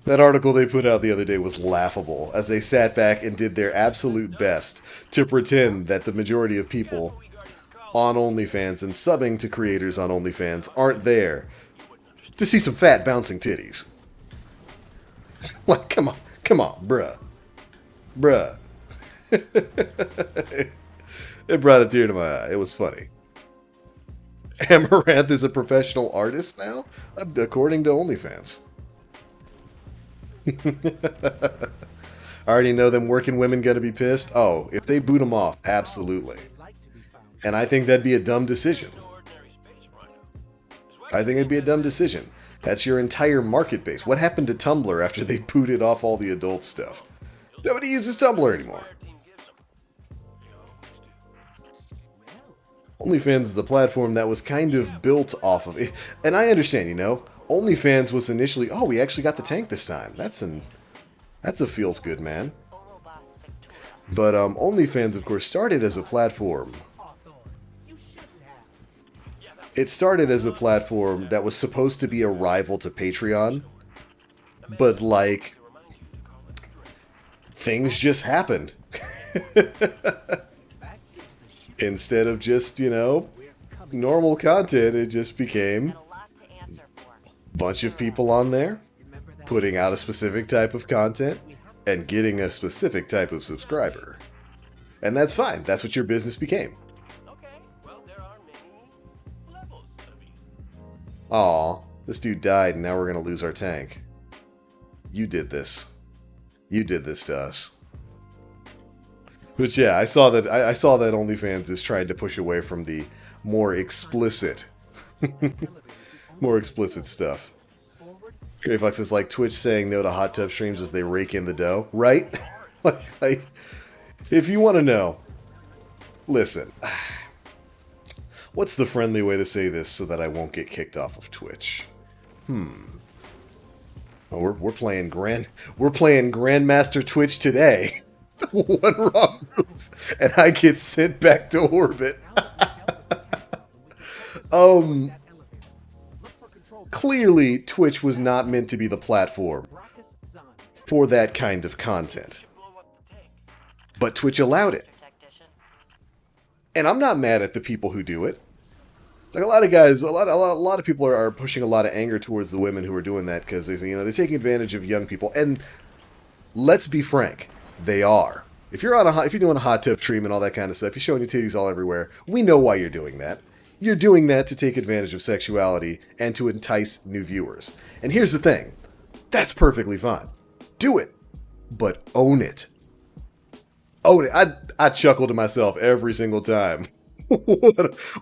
that article they put out the other day was laughable, as they sat back and did their absolute best to pretend that the majority of people on OnlyFans and subbing to creators on OnlyFans aren't there to see some fat bouncing titties. Like, come on, bruh. It brought a tear to my eye. It was funny. Amaranth is a professional artist now, according to OnlyFans. I already know them working women gonna be pissed. Oh, if they boot them off, absolutely. And I think that'd be a dumb decision. I think it'd be a dumb decision. That's your entire market base. What happened to Tumblr after they booted off all the adult stuff? Nobody uses Tumblr anymore. OnlyFans is a platform that was kind of built off of it. And I understand, you know, OnlyFans was initially, oh, we actually got the tank this time. That's a feels good, man. But It started as a platform that was supposed to be a rival to Patreon, but like things just happened. Instead of just, you know, normal content, it just became a bunch of people on there putting out a specific type of content and getting a specific type of subscriber. And that's fine. That's what your business became. Aw, this dude died and now we're gonna lose our tank. You did this. You did this to us. But yeah, I saw that OnlyFans is trying to push away from the more explicit more explicit stuff. Gray Fox is like Twitch saying no to hot tub streams as they rake in the dough, right? like, if you want to know, listen. What's the friendly way to say this so that I won't get kicked off of Twitch? Oh, we're playing Grandmaster Twitch today. One wrong move, and I get sent back to orbit. Clearly, Twitch was not meant to be the platform for that kind of content. But Twitch allowed it. And I'm not mad at the people who do it. Like a lot of guys, a lot of people are pushing a lot of anger towards the women who are doing that because they say, you know, they're taking advantage of young people. And let's be frank, they are. If you're doing a hot tub stream and all that kind of stuff, you're showing your titties all everywhere. We know why you're doing that. You're doing that to take advantage of sexuality and to entice new viewers. And here's the thing, that's perfectly fine. Do it, but own it. Own it. I chuckle to myself every single time.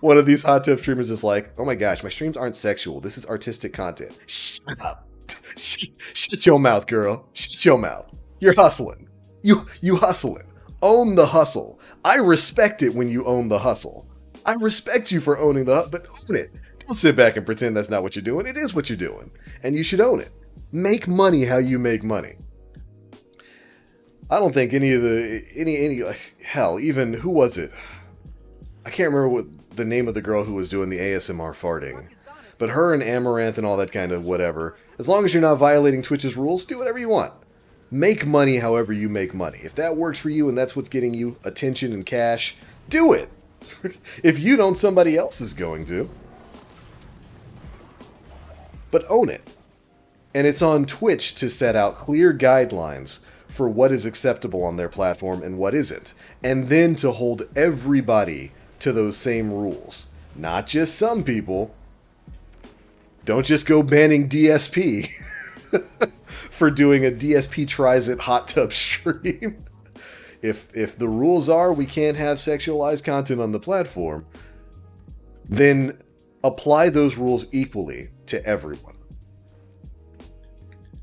One of these hot tub streamers is like, oh my gosh, my streams aren't sexual. This is artistic content. Shut up. Shut your mouth, girl. Shut your mouth. You're hustling. You hustling. Own the hustle. I respect it when you own the hustle. I respect you for owning the hustle, but own it. Don't sit back and pretend that's not what you're doing. It is what you're doing. And you should own it. Make money how you make money. I don't think hell, even, who was it? I can't remember what the name of the girl who was doing the ASMR farting. But her and Amaranth and all that kind of whatever, as long as you're not violating Twitch's rules, do whatever you want. Make money however you make money. If that works for you and that's what's getting you attention and cash, do it. If you don't, somebody else is going to. But own it. And it's on Twitch to set out clear guidelines for what is acceptable on their platform and what isn't. And then to hold everybody to those same rules. Not just some people. Don't just go banning DSP for doing a DSP tries it hot tub stream. If the rules are we can't have sexualized content on the platform, then apply those rules equally to everyone.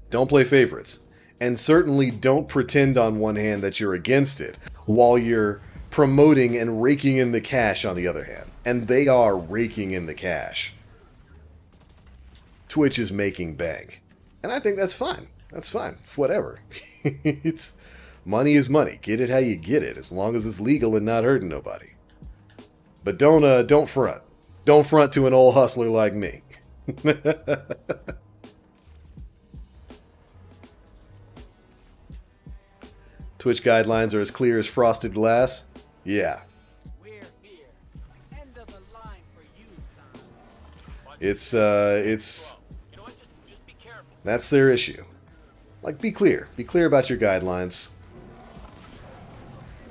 Don't play favorites. And certainly don't pretend on one hand that you're against it while you're promoting and raking in the cash on the other hand. And they are raking in the cash. Twitch is making bank. And I think that's fine. That's fine. Whatever. It's money is money. Get it how you get it, as long as it's legal and not hurting nobody. But don't front. Don't front to an old hustler like me. Twitch guidelines are as clear as frosted glass. Yeah. We're here. End of the line for you, son. It's that's their issue. Like, be clear. Be clear about your guidelines.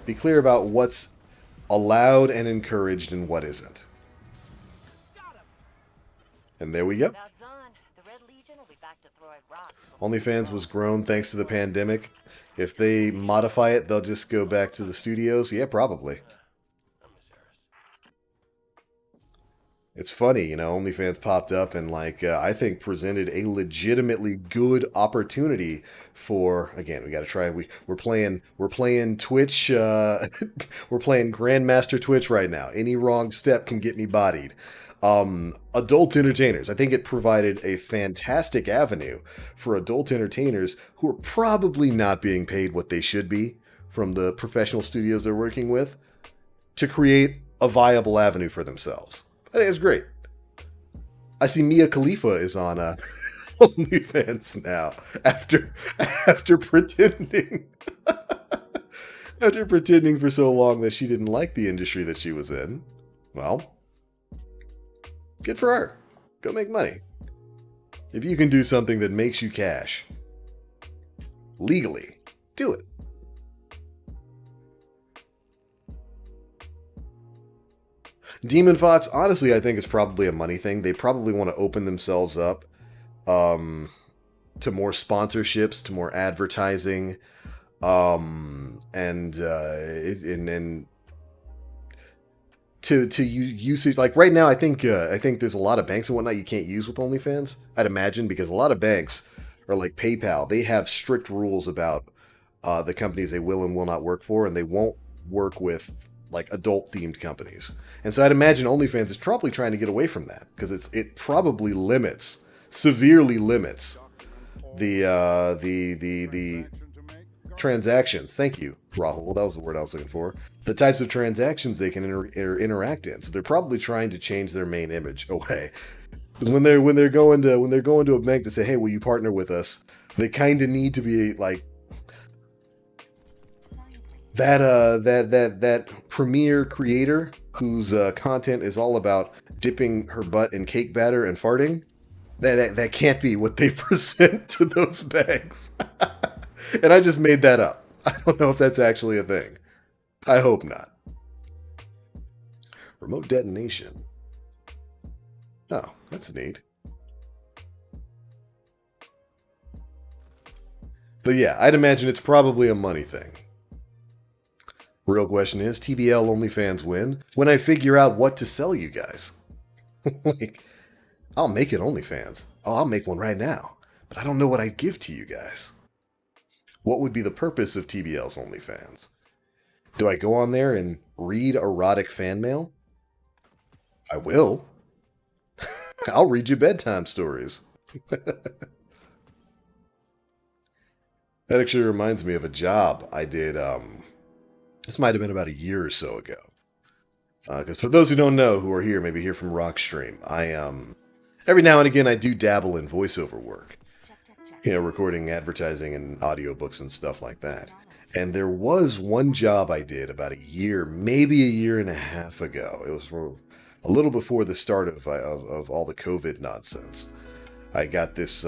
Be clear about what's allowed and encouraged and what isn't. And there we go. OnlyFans was grown thanks to the pandemic. If they modify it, they'll just go back to the studios? Yeah, probably. It's funny, you know, OnlyFans popped up and, like, I think presented a legitimately good opportunity for, again, we got to try, we're playing Twitch, we're playing Grandmaster Twitch right now. Any wrong step can get me bodied. Adult entertainers. I think it provided a fantastic avenue for adult entertainers who are probably not being paid what they should be from the professional studios they're working with to create a viable avenue for themselves. I think it's great. I see Mia Khalifa is on OnlyFans now after pretending after pretending for so long that she didn't like the industry that she was in. Well, good for her. Go make money. If you can do something that makes you cash legally, do it. Demon Fox, honestly, I think it's probably a money thing. They probably want to open themselves up to more sponsorships, to more advertising, and to usage. Like right now, I think there's a lot of banks and whatnot you can't use with OnlyFans. I'd imagine, because a lot of banks are like PayPal. They have strict rules about the companies they will and will not work for, and they won't work with like adult themed companies. And so I'd imagine OnlyFans is probably trying to get away from that, because it probably severely limits the transactions. Thank you, Rahul. That was the word I was looking for. The types of transactions they can interact in. So they're probably trying to change their main image away. Because when they're going to a bank to say, hey, will you partner with us? They kind of need to be like that premier creator whose content is all about dipping her butt in cake batter and farting. That can't be what they present to those banks. And I just made that up. I don't know if that's actually a thing. I hope not. Remote detonation. Oh, that's neat. But yeah, I'd imagine it's probably a money thing. Real question is, TBL OnlyFans win when I figure out what to sell you guys? Like, I'll make it OnlyFans. Oh, I'll make one right now. But I don't know what I'd give to you guys. What would be the purpose of TBL's OnlyFans? Do I go on there and read erotic fan mail? I will. I'll read you bedtime stories. That actually reminds me of a job I did. This might have been about a year or so ago. Because for those who don't know, who are here, maybe here from Rockstream, every now and again I do dabble in voiceover work. You know, recording advertising and audiobooks and stuff like that. And there was one job I did about a year, maybe a year and a half ago. It was for a little before the start of all the COVID nonsense. I got this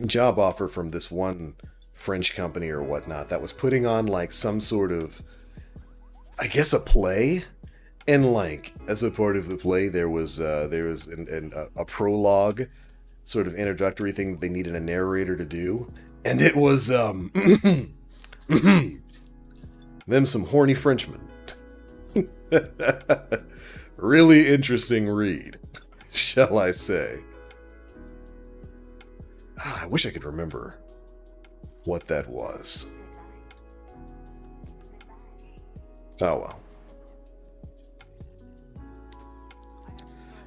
job offer from this one French company or whatnot that was putting on like some sort of, I guess, a play. And like, as a part of the play, there was a prologue, sort of introductory thing that they needed a narrator to do. And it was, them some horny Frenchmen. Really interesting read, shall I say. I wish I could remember what that was. Oh well.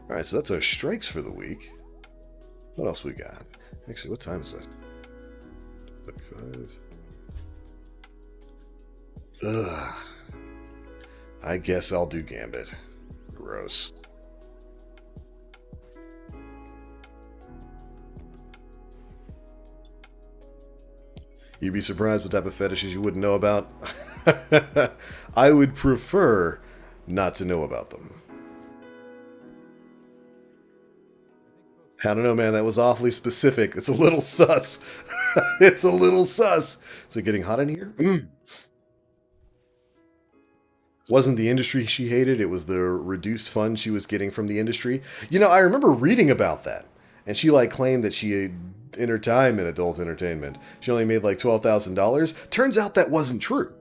Alright, so that's our strikes for the week. What else we got? Actually, what time is it? 35. Ugh. I guess I'll do Gambit. Gross. You'd be surprised what type of fetishes you wouldn't know about. I would prefer not to know about them. I don't know, man. That was awfully specific. It's a little sus. It's a little sus. Is it getting hot in here? Wasn't the industry she hated. It was the reduced funds she was getting from the industry. You know, I remember reading about that. And she like claimed that she, in her time in adult entertainment, she only made like $12,000. Turns out that wasn't true.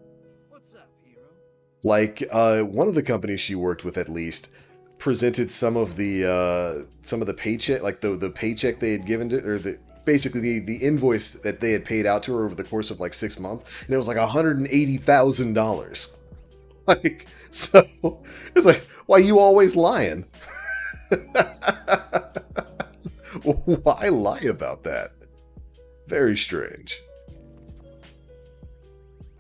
What's up, hero? Like, one of the companies she worked with, at least, presented some of the paycheck, like the paycheck they had given to, or basically the invoice that they had paid out to her over the course of like 6 months, and it was like $180,000. Like, so it's like, why you always lying? Why lie about that? Very strange.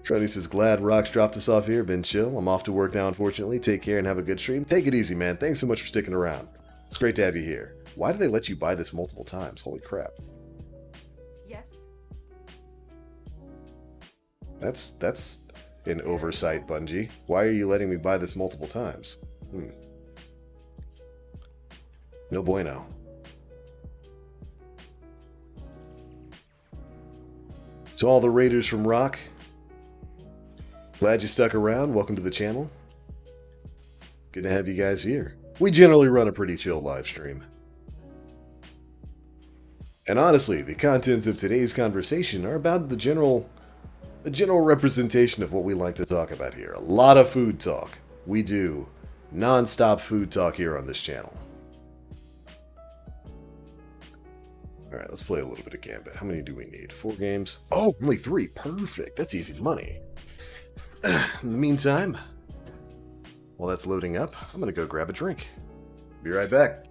Trunny says, glad Rocks dropped us off here. Been chill. I'm off to work now, unfortunately. Take care and have a good stream. Take it easy, man. Thanks so much for sticking around. It's great to have you here. Why do they let you buy this multiple times? Holy crap. Yes? That's an oversight, Bungie. Why are you letting me buy this multiple times? No bueno. To all the raiders from Rock, glad you stuck around. Welcome to the channel. Good to have you guys here. We generally run a pretty chill live stream. And honestly, the contents of today's conversation are about a general representation of what we like to talk about here. A lot of food talk. We do non-stop food talk here on this channel. Alright, let's play a little bit of Gambit. How many do we need? 4 games? Oh, only 3. Perfect. That's easy money. In the meantime, while that's loading up, I'm going to go grab a drink. Be right back.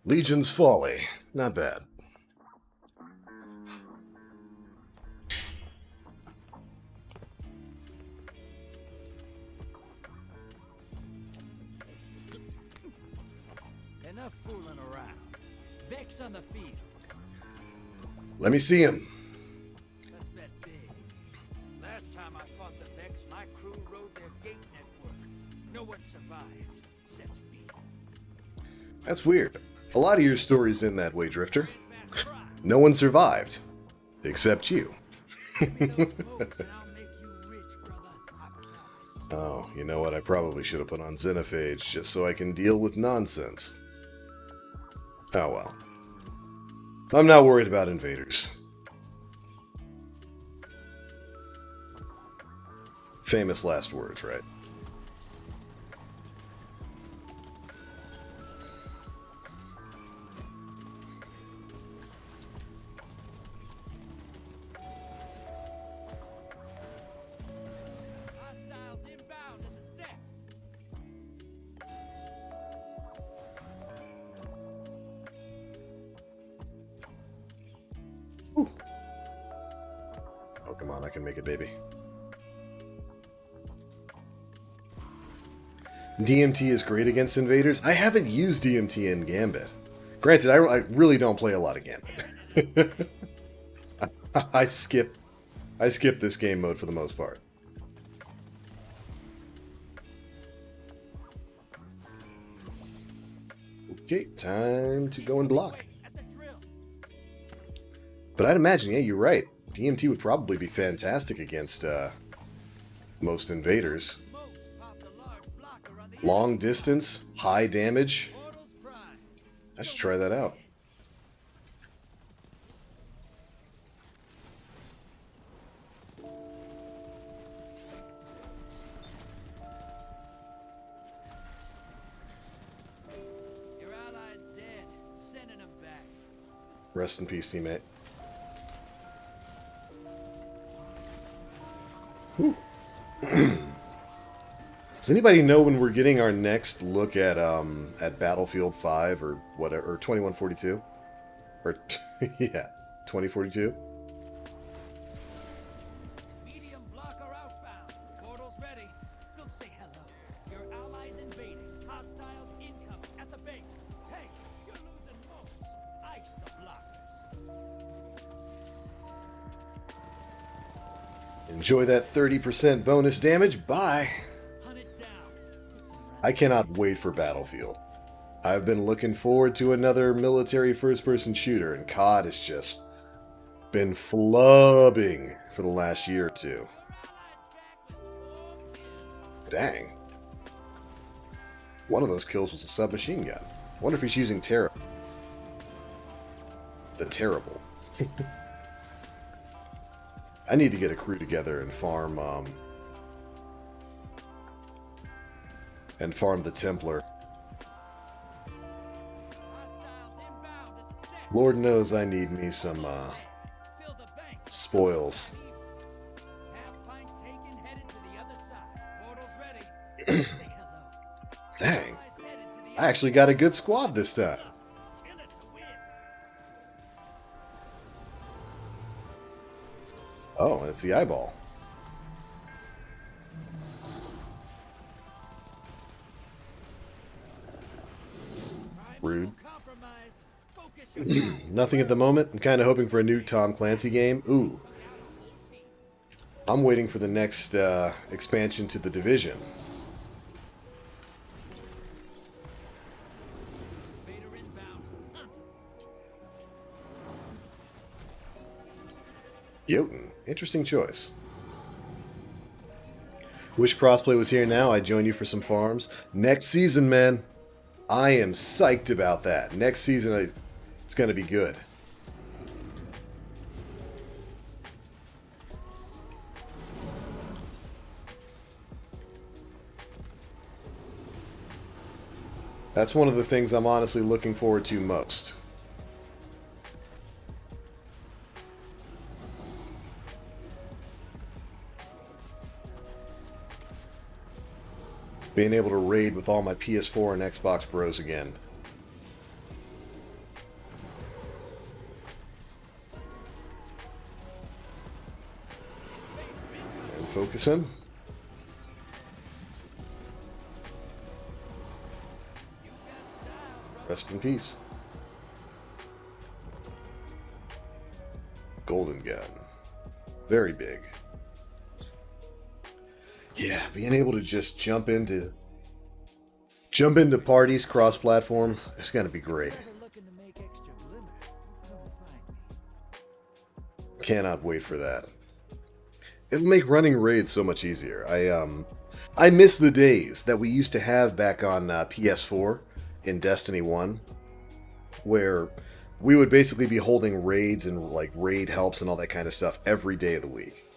Legion's Folly. Not bad. Enough fooling around. Vex on the field. Let me see him. Let's bet big. Last time I fought the Vex, my crew rode their gate network. No one survived, except me. That's weird. A lot of your stories end that way, Drifter. No one survived. Except you. Oh, you know what? I probably should have put on Xenophage just so I can deal with nonsense. Oh well. I'm not worried about invaders. Famous last words, right? Oh, come on, I can make it, baby. DMT is great against invaders. I haven't used DMT in Gambit. Granted, I really don't play a lot of Gambit. I skip this game mode for the most part. Okay, time to go and block. But I'd imagine, yeah, you're right. DMT would probably be fantastic against most invaders. Long distance, high damage. I should try that out. Your ally's dead. Sending him back. Rest in peace, teammate. Does anybody know when we're getting our next look at Battlefield 5 or whatever, or 2142? Or yeah, 2042? Medium blocker outbound. Portal's ready. Go say hello. Your allies invading. Hostiles incoming at the base. Hey, you're losing moves. Ice the blockers. Enjoy that 30% bonus damage. Bye. I cannot wait for Battlefield. I've been looking forward to another military first-person shooter, and COD has just been flubbing for the last year or two. Dang. One of those kills was a submachine gun. Wonder if he's using Terrible. The Terrible. I need to get a crew together and farm the Templar. Lord knows I need me some spoils. Dang. I actually got a good squad this time. Oh, it's the eyeball. Rude. Nothing at the moment. I'm kind of hoping for a new Tom Clancy game. Ooh. I'm waiting for the next expansion to The Division. Jotun. Interesting choice. Wish crossplay was here now. I'd join you for some farms. Next season, man. I am psyched about that. Next season, it's going to be good. That's one of the things I'm honestly looking forward to most. Being able to raid with all my PS4 and Xbox bros again. And focus him. Rest in peace. Golden gun. Very big. Yeah, being able to just jump into parties cross-platform, it's gonna be great. Cannot wait for that. It'll make running raids so much easier. I miss the days that we used to have back on PS4 in Destiny 1, where we would basically be holding raids and like raid helps and all that kind of stuff every day of the week.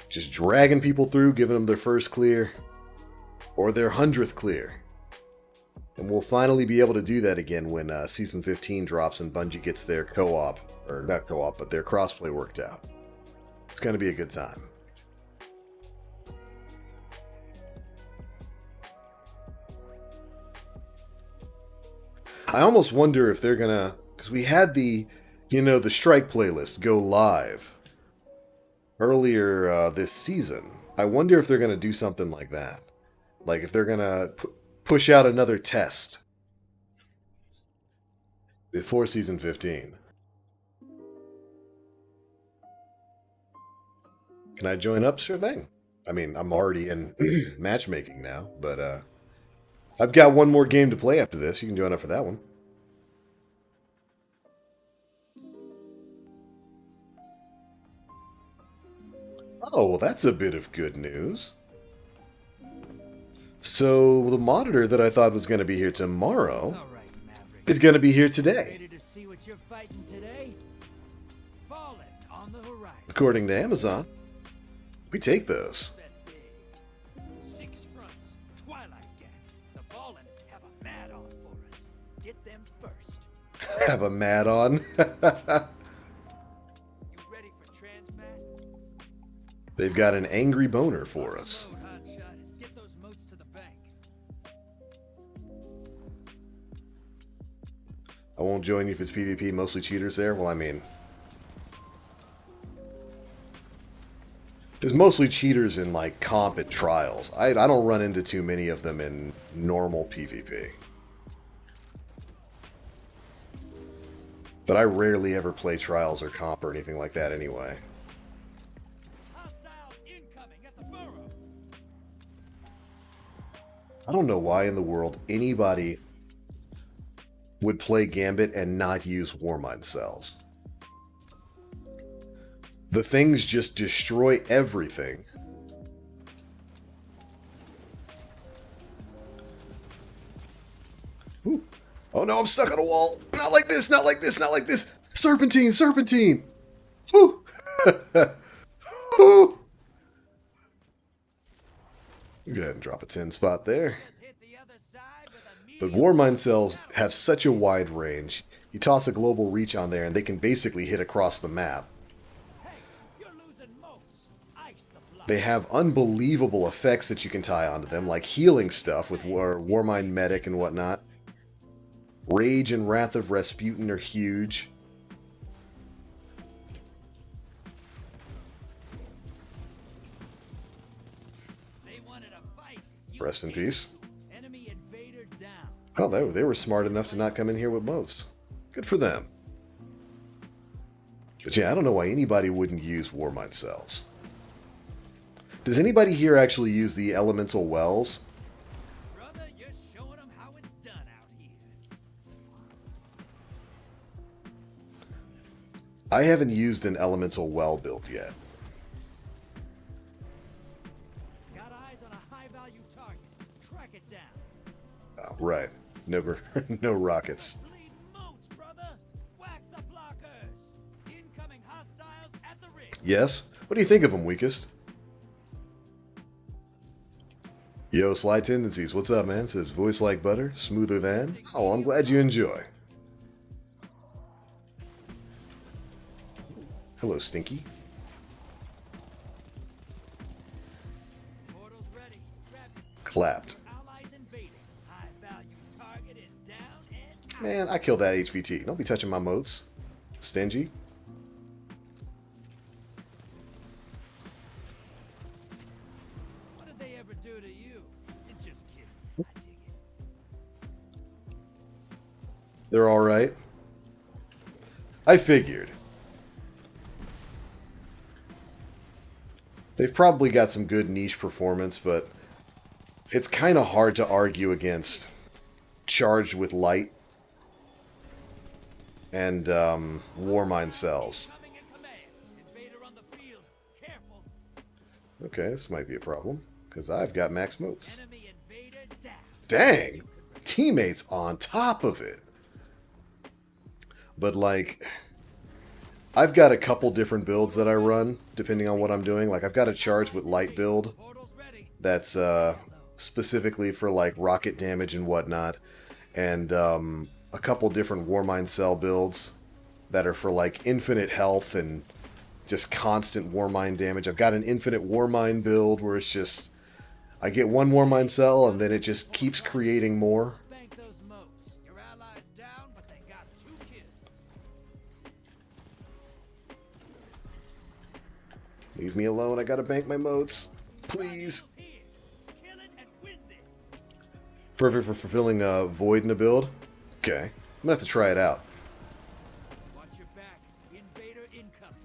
Just dragging people through, giving them their first clear or their 100th clear. And we'll finally be able to do that again when Season 15 drops and Bungie gets their co-op, or not co-op, but their crossplay worked out. It's going to be a good time. I almost wonder if they're going to, because we had the Strike playlist go live earlier this season. I wonder if they're going to do something like that. Like if they're going to push out another test before Season 15. Can I join up? Sure thing. I mean, I'm already in matchmaking now, but I've got one more game to play after this. You can join up for that one. Oh, well, that's a bit of good news. So, the monitor that I thought was going to be here tomorrow is going to be here today. Ready to see what you're fighting today? Fallen on the horizon. According to Amazon, we take those. 6 fronts, Twilight Gang. The Fallen have a mad-on for us. Get them first. Have a mad-on? You ready for transmat? They've got an angry boner for us. Get those moats to the bank. I won't join you if it's PvP, mostly cheaters there. Well, I mean, there's mostly cheaters in like comp and trials. I don't run into too many of them in normal PvP. But I rarely ever play trials or comp or anything like that anyway. Hostiles incoming at the burrow. I don't know why in the world anybody would play Gambit and not use Warmind cells. The things just destroy everything. Ooh. Oh no, I'm stuck on a wall. Not like this, not like this, not like this. Serpentine, serpentine! Woo! Woo! Go ahead and drop a 10 spot there. But Warmind cells have such a wide range. You toss a global reach on there and they can basically hit across the map. They have unbelievable effects that you can tie onto them, like healing stuff with Warmind Medic and whatnot. Rage and Wrath of Rasputin are huge. Rest in peace. Oh, they were smart enough to not come in here with moats. Good for them. But yeah, I don't know why anybody wouldn't use Warmind cells. Does anybody here actually use the elemental wells? Brother, you're showing them how it's done out here. I haven't used an elemental well build yet. Got eyes on a high-value target. Track it down. Oh, right. No, no rockets. Bleed moats, brother. Whack the blockers. Incoming hostiles at the ring. Yes? What do you think of them, Weakest? Yo, Sly Tendencies, what's up, man? Says voice like butter, smoother than. Oh, I'm glad you enjoy. Hello, Stinky. Portal's ready. Grab it. Clapped. Allies invading. High-value target is down and Man, I killed that HVT. Don't be touching my moats. Stingy. what did they ever do to you? You're just kidding. I dig it. They're alright. I figured. They've probably got some good niche performance, but it's kind of hard to argue against Charged with Light and Warmind cells. Coming in command. Invader on the field. Careful. Okay, this might be a problem, because I've got max moats. Enemy invader down. Dang! Teammates on top of it. But, like, I've got a couple different builds that I run, depending on what I'm doing. Like, I've got a Charged with Light build Portal's ready. that's specifically for, like, rocket damage and whatnot. And a couple different Warmind cell builds that are for, like, infinite health and just constant Warmind damage. I've got an infinite Warmind build where it's just... I get one Warmind cell and then it just keeps creating more. Bank those moats. Your allies down, but they got 2 kills. Leave me alone, I gotta bank my moats. Please. Here. Kill it and win this. Perfect for fulfilling a void in a build? Okay. I'm gonna have to try it out. Watch your back. Invader incoming.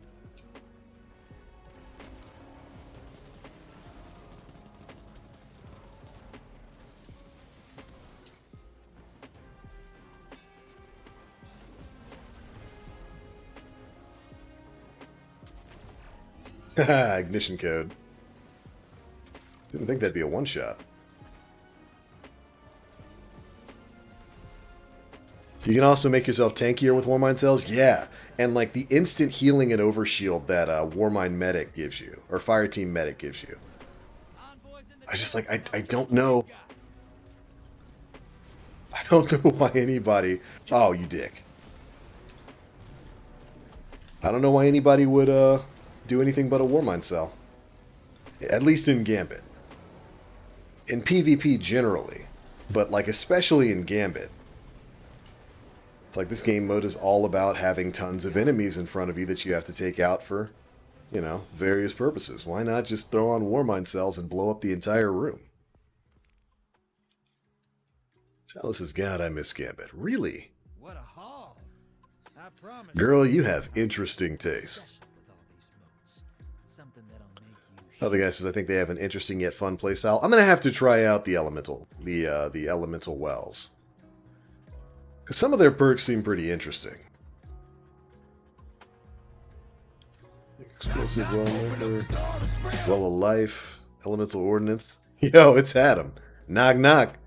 Haha, ignition code. Didn't think that'd be a one-shot. You can also make yourself tankier with Warmind cells? Yeah. And like the instant healing and overshield that Warmind Medic gives you, or Fireteam Medic gives you. I just like, I don't know. I don't know why anybody... Oh, you dick. I don't know why anybody would do anything but a Warmind cell. At least in Gambit. In PvP generally. But like especially in Gambit. It's like this game mode is all about having tons of enemies in front of you that you have to take out for, you know, various purposes. Why not just throw on Warmind cells and blow up the entire room? Chalice says, God, I miss Gambit. Really? What a haul. I promise. Girl, you have interesting taste. Something that'll make you Other guy says, I think they have an interesting yet fun playstyle. I'm going to have to try out the elemental wells. Because some of their perks seem pretty interesting. Explosive well, well of life, elemental ordnance. Yo, it's Adam. Knock knock.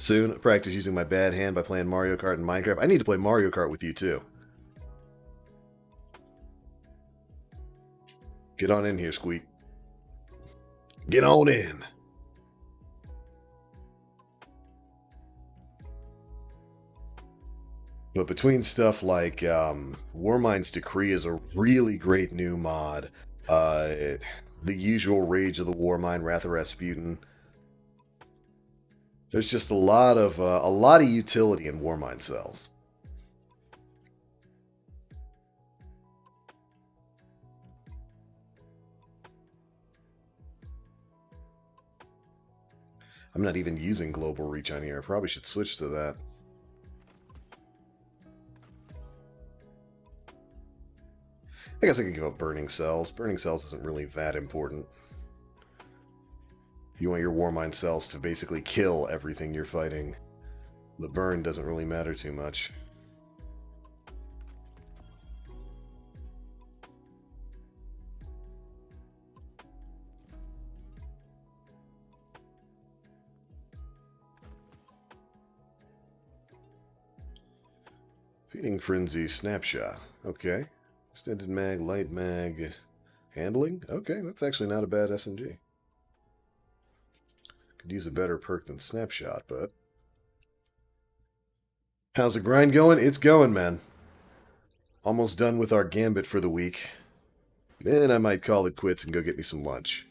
Soon, practice using my bad hand by playing Mario Kart and Minecraft. I need to play Mario Kart with you, too. Get on in here, Squeak. Get on in. But between stuff like Warmind's Decree is a really great new mod. The usual Rage of the Warmind, Wrath of Rasputin. There's just a lot of utility in Warmind cells. I'm not even using global reach on here. I probably should switch to that. I guess I could give up burning cells. Burning cells isn't really that important. You want your Warmind cells to basically kill everything you're fighting. The burn doesn't really matter too much. Feeding Frenzy Snapshot. Okay. Extended mag, light mag, handling? Okay, that's actually not a bad SMG. Could use a better perk than Snapshot, but... How's the grind going? It's going, man. Almost done with our gambit for the week. Then I might call it quits and go get me some lunch.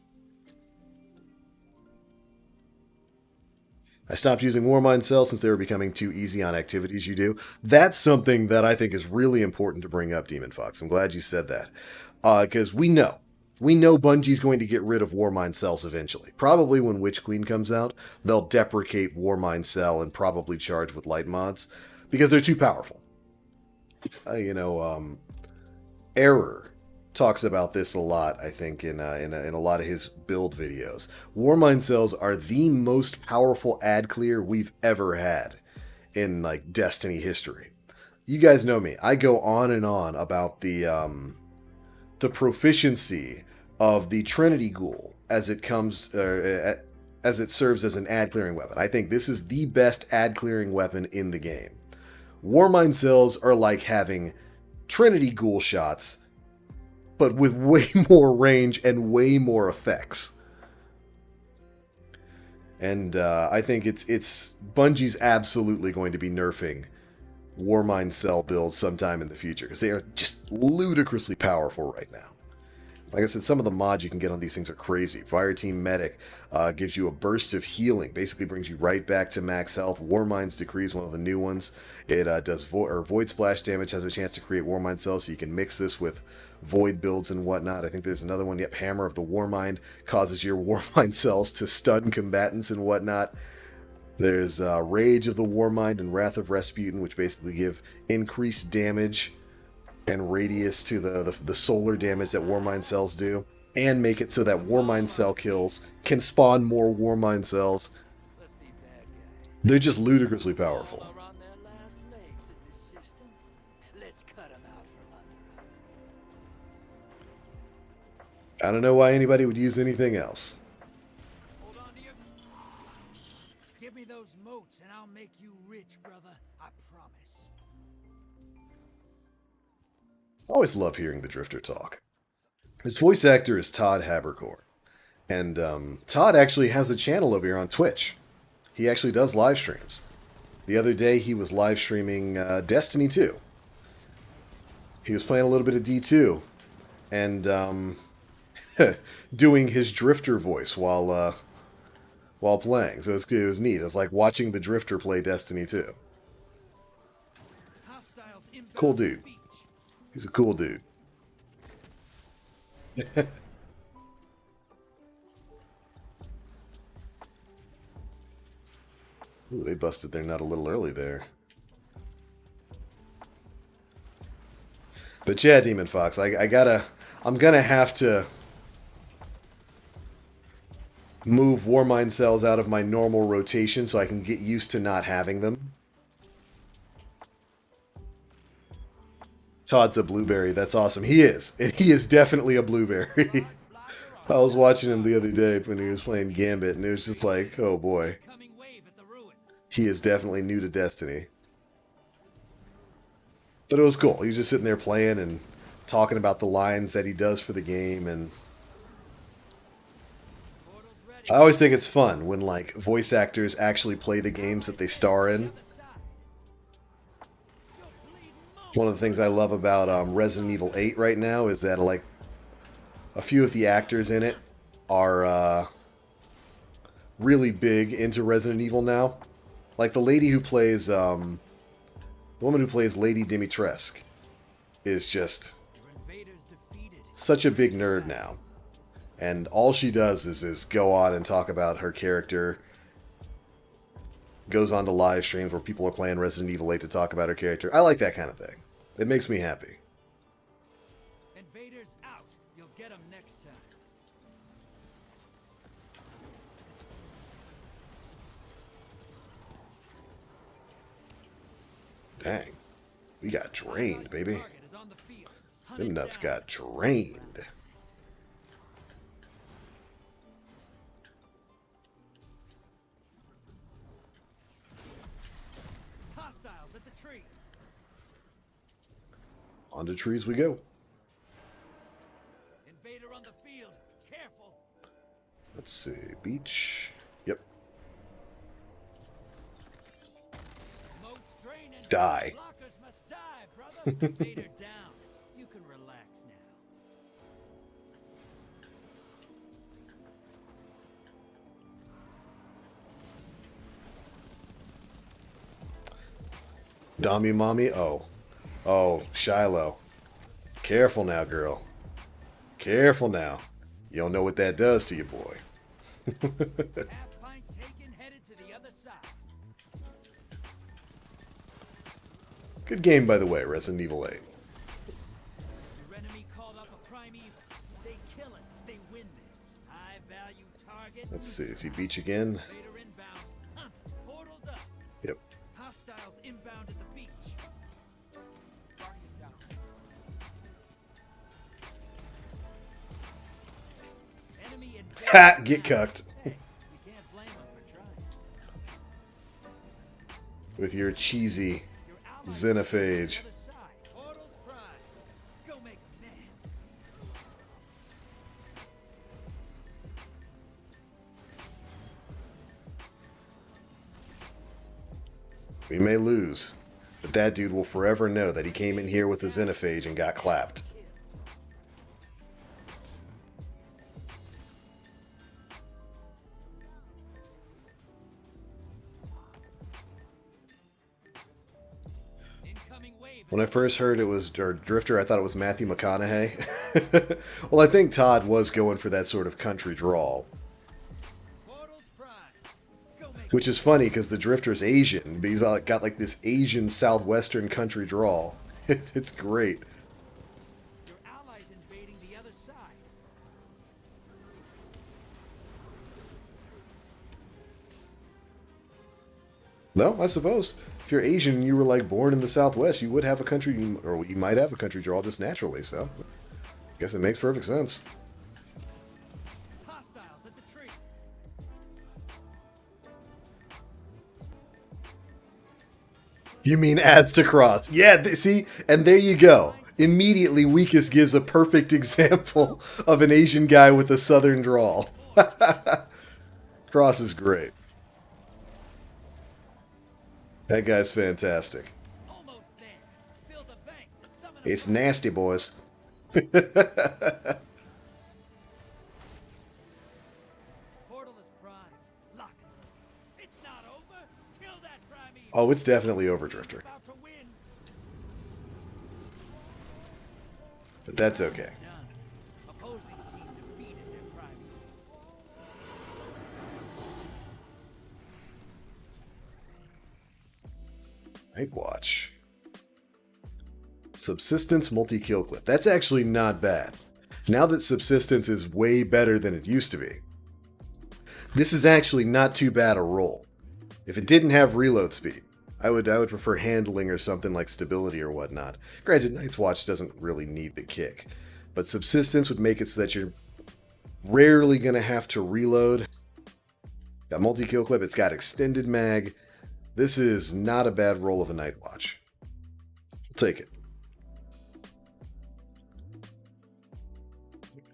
I stopped using Warmind cells since they were becoming too easy on activities you do. That's something that I think is really important to bring up, Demon Fox. I'm glad you said that. Because we know Bungie's going to get rid of Warmind cells eventually. Probably when Witch Queen comes out, they'll deprecate Warmind cell and probably charge with light mods. Because they're too powerful. Error talks about this a lot, I think, in a lot of his build videos. Warmind cells are the most powerful ad clear we've ever had in, like, Destiny history. You guys know me. I go on and on about the proficiency of the Trinity Ghoul as it comes, as it serves as an ad clearing weapon. I think this is the best ad clearing weapon in the game. Warmind cells are like having Trinity Ghoul shots, but with way more range and way more effects. And I think it's Bungie's absolutely going to be nerfing Warmind cell builds sometime in the future, because they are just ludicrously powerful right now. Like I said, some of the mods you can get on these things are crazy. Fireteam Medic gives you a burst of healing, basically brings you right back to max health. Warmind's Decree is one of the new ones. It does Void Splash damage, has a chance to create Warmind cells, so you can mix this with Void builds and whatnot. I think there's another one, yep, Hammer of the Warmind causes your Warmind cells to stun combatants and whatnot. There's Rage of the Warmind and Wrath of Rasputin, which basically give increased damage and radius to the solar damage that Warmind cells do, and make it so that Warmind cell kills can spawn more Warmind cells. They're just ludicrously powerful. I don't know why anybody would use anything else. Hold on to your... Give me those moats and I'll make you rich, brother. I promise. I always love hearing the Drifter talk. His voice actor is Todd Habercorn. And Todd actually has a channel over here on Twitch. He actually does live streams. The other day he was live streaming Destiny 2. He was playing a little bit of D2. And doing his Drifter voice while playing. So it was neat. It's like watching the Drifter play Destiny 2. Cool dude. He's a cool dude. Ooh, they busted their nut a little early there. But yeah, Demon Fox, I'm gonna have to move Warmind cells out of my normal rotation so I can get used to not having them. Todd's a blueberry. That's awesome. He is. And he is definitely a blueberry. I was watching him the other day when he was playing Gambit, and it was just like, oh boy. he is definitely new to Destiny. But it was cool. He was just sitting there playing and talking about the lines that he does for the game, and I always think it's fun when like voice actors actually play the games that they star in. One of the things I love about Resident Evil 8 right now is that like a few of the actors in it are really big into Resident Evil now. Like the lady who plays, the woman who plays Lady Dimitrescu is just such a big nerd now. And all she does is go on and talk about her character. Goes on to live streams where people are playing Resident Evil 8 to talk about her character. I like that kind of thing. It makes me happy. Invaders out. You'll get them next time. Dang. We got drained, baby. Them nuts got drained. Hostiles at the trees. On to trees we go. Invader on the field. Careful. Let's see. Beach. Yep. Die. Blockers must die, brother. Invader down. You can relax now. Dami mommy. Oh. Oh, Shiloh. Careful now, girl. Careful now. You don't know what that does to you, boy. Half pint taken, headed to the other side. Good game, by the way, Resident Evil 8. Your enemy called up a primeval. They kill it. They win this. High value target. Let's see. Is he beach again? Invader inbound. Hunt. Portals up. Yep. Hostiles inbound at the beach. Enemy invader. Ha! Get cucked. Hey, you can't blame them for trying. With your cheesy Your ally xenophage. on the other side. Portals prime. Go make a mess. We may lose, but that dude will forever know that he came in here with a xenophage and got clapped. Incoming wave. When I first heard it was Drifter, I thought it was Matthew McConaughey. Well, I think Todd was going for that sort of country drawl. Portals prime. Go make Which is funny because the Drifter's Asian, but he's got like this Asian southwestern country drawl. It's great. your allies invading the other side. No, I suppose if you're Asian and you were like born in the Southwest, you would have a country, or you might have a country drawl just naturally. So, I guess it makes perfect sense. Hostiles at the trees. You mean Aztecross? Yeah, see, and there you go. Immediately, Weakest gives a perfect example of an Asian guy with a Southern drawl. Cross is great. That guy's fantastic. Almost there. Fill the bank to summon a It's nasty, boys. portal is primed. Lock it. It's not over. Kill that primeval. Oh, it's definitely over, Drifter. About to win. But that's okay. Done. Opposing team defeated their primeval. Night Watch. Subsistence multi-kill clip. That's actually not bad. Now that Subsistence is way better than it used to be. This is actually not too bad a roll. If it didn't have reload speed, I would prefer handling or something like stability or whatnot. Granted, Night's Watch doesn't really need the kick, but Subsistence would make it so that you're rarely going to have to reload. Got multi-kill clip, it's got extended mag, This is not a bad roll of a night watch. I'll take it.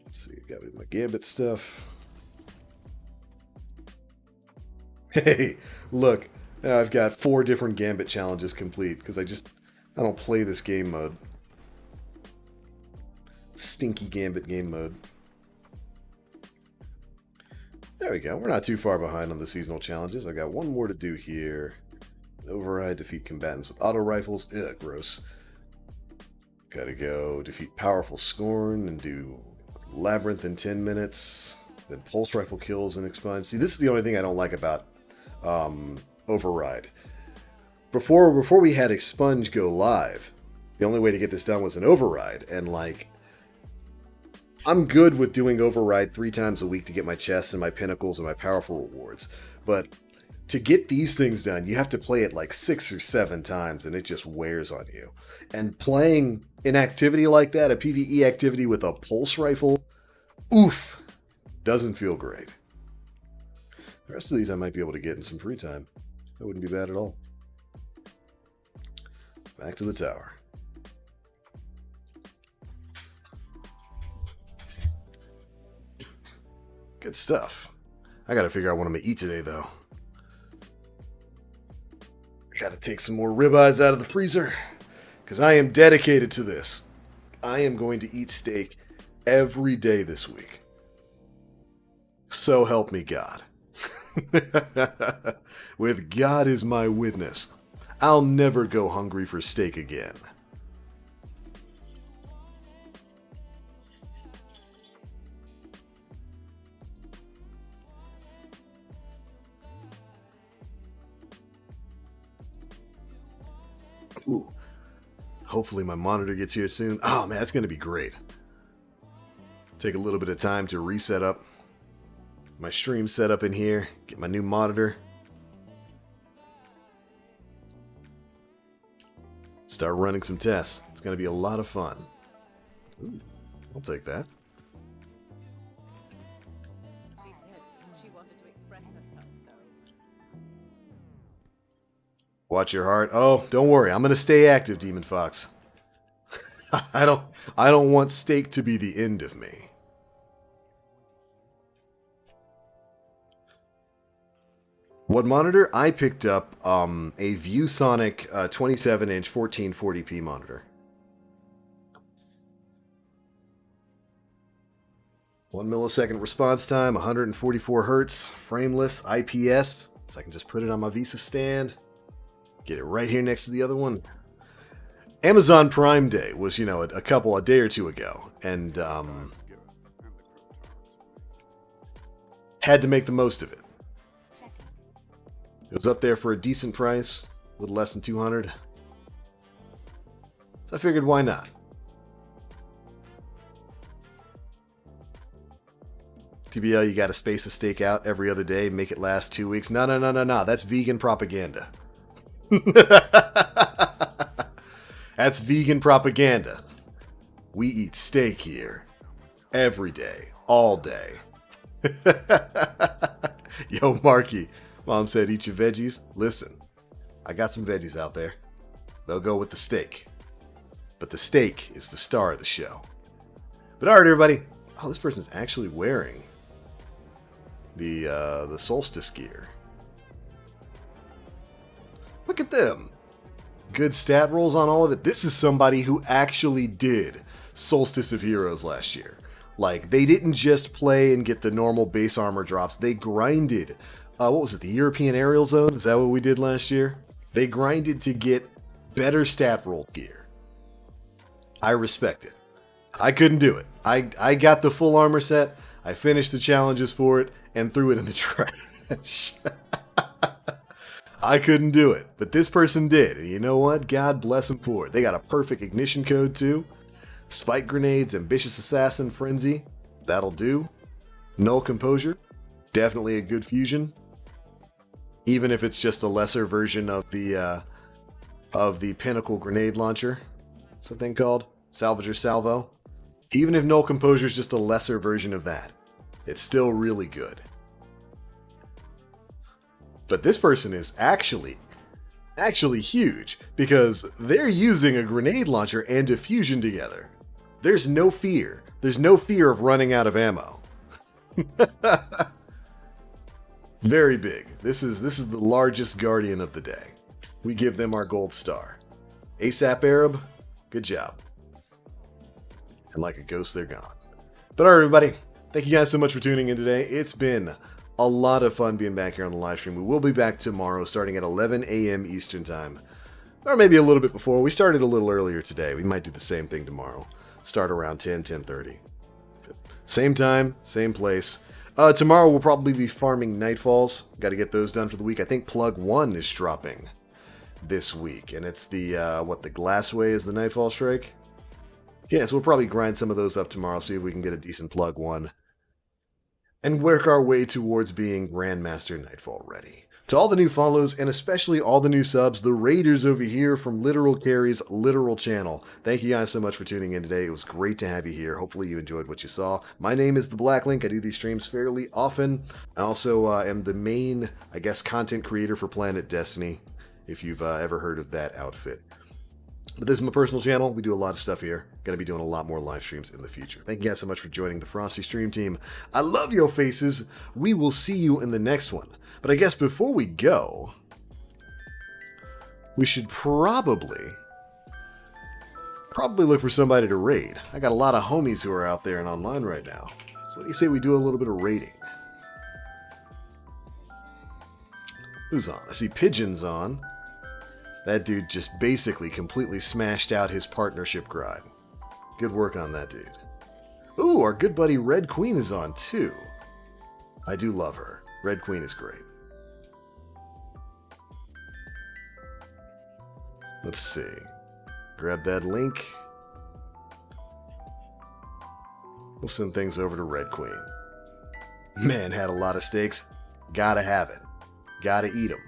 Let's see, got my Gambit stuff. Hey, look, I've got 4 different Gambit challenges complete because I don't play this game mode. Stinky Gambit game mode. There we go. We're not too far behind on the seasonal challenges. I got one more to do here. Override, defeat combatants with auto rifles. Ugh, gross. Gotta go defeat powerful Scorn and do Labyrinth in 10 minutes. Then pulse rifle kills and expunge. See, this is the only thing I don't like about Override. Before we had Expunge go live, the only way to get this done was an Override, and like, I'm good with doing Override 3 times a week to get my chests and my pinnacles and my powerful rewards, but to get these things done, you have to play it like 6 or 7 times, and it just wears on you. And playing an activity like that, a PvE activity with a pulse rifle, oof, doesn't feel great. The rest of these I might be able to get in some free time. That wouldn't be bad at all. Back to the tower. Good stuff. I gotta figure out what I'm gonna eat today, though. I gotta take some more ribeyes out of the freezer, because I am dedicated to this. I am going to eat steak every day this week. So help me God. With God as my witness, I'll never go hungry for steak again. Ooh. Hopefully my monitor gets here soon. Oh man, that's going to be great. Take a little bit of time to reset up my stream setup in here, get my new monitor. Start running some tests. It's going to be a lot of fun. Ooh, I'll take that. She said she wanted to express herself, so... Watch your heart. Oh, don't worry. I'm going to stay active, Demon Fox. I don't want steak to be the end of me. What monitor? I picked up a ViewSonic 27-inch 1440p monitor. 1 millisecond response time, 144 hertz, frameless, IPS, so I can just put it on my Visa stand, get it right here next to the other one. Amazon Prime Day was, a day or two ago, and had to make the most of it. It was up there for a decent price, a little less than $200. So I figured, why not? TBL, you gotta space a steak out every other day, make it last 2 weeks. No. That's vegan propaganda. That's vegan propaganda. We eat steak here. Every day. All day. Yo, Marky. Mom said, eat your veggies. Listen, I got some veggies out there. They'll go with the steak. But the steak is the star of the show. But alright, everybody. Oh, this person's actually wearing the solstice gear. Look at them. Good stat rolls on all of it. This is somebody who actually did Solstice of Heroes last year. Like, they didn't just play and get the normal base armor drops. They grinded. What was it? The European Aerial Zone? Is that what we did last year? They grinded to get better stat roll gear. I respect it. I couldn't do it. I got the full armor set. I finished the challenges for it and threw it in the trash. I couldn't do it, but this person did, and you know what? God bless them for it. They got a perfect ignition code too. Spike grenades, ambitious assassin, frenzy, that'll do. Null composure, definitely a good fusion. Even if it's just a lesser version of the pinnacle grenade launcher, what's that thing called? Salvager salvo. Even if null composure is just a lesser version of that, it's still really good. But this person is actually actually huge, because they're using a grenade launcher and diffusion together. There's no fear. There's no fear of running out of ammo. Very big. This is the largest Guardian of the day. We give them our gold star. ASAP Arab, good job. And like a ghost, they're gone. But alright, everybody. Thank you guys so much for tuning in today. It's been a lot of fun being back here on the live stream. We will be back tomorrow starting at 11 a.m. Eastern Time. Or maybe a little bit before. We started a little earlier today. We might do the same thing tomorrow. Start around 10:30. Same time, same place. Tomorrow we'll probably be farming Nightfalls. Got to get those done for the week. I think Plug 1 is dropping this week. And it's the, the Glassway is the Nightfall Strike? Yeah, so we'll probably grind some of those up tomorrow, see if we can get a decent Plug 1. And work our way towards being Grandmaster Nightfall ready. To all the new follows, and especially all the new subs, the Raiders over here from Literal Carry's Literal Channel. Thank you guys so much for tuning in today. It was great to have you here. Hopefully you enjoyed what you saw. My name is The Black Link. I do these streams fairly often. I also am the main, content creator for Planet Destiny, if you've ever heard of that outfit. But this is my personal channel. We do a lot of stuff here. Going to be doing a lot more live streams in the future. Thank you guys so much for joining the Frosty Stream team. I love your faces. We will see you in the next one. But I guess before we go, we should probably look for somebody to raid. I got a lot of homies who are out there and online right now. So what do you say we do a little bit of raiding? Who's on? I see Pigeon's on. That dude just basically completely smashed out his partnership grind. Good work on that dude. Ooh, our good buddy Red Queen is on too. I do love her. Red Queen is great. Let's see. Grab that link. We'll send things over to Red Queen. Man had a lot of steaks. Gotta have it. Gotta eat them.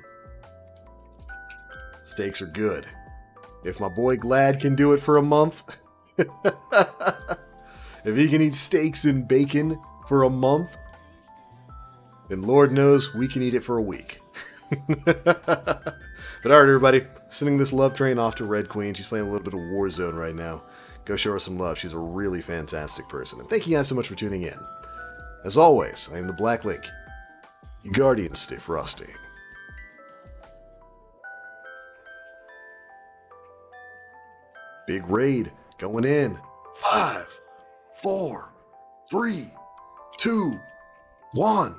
Steaks are good. If my boy Glad can do it for a month, if he can eat steaks and bacon for a month, then Lord knows we can eat it for a week. But alright, everybody, sending this love train off to Red Queen. She's playing a little bit of Warzone right now. Go show her some love. She's a really fantastic person. And thank you guys so much for tuning in. As always, I am the Black Link. You Guardians stay frosty. Big raid going in. 5, 4, 3, 2, 1.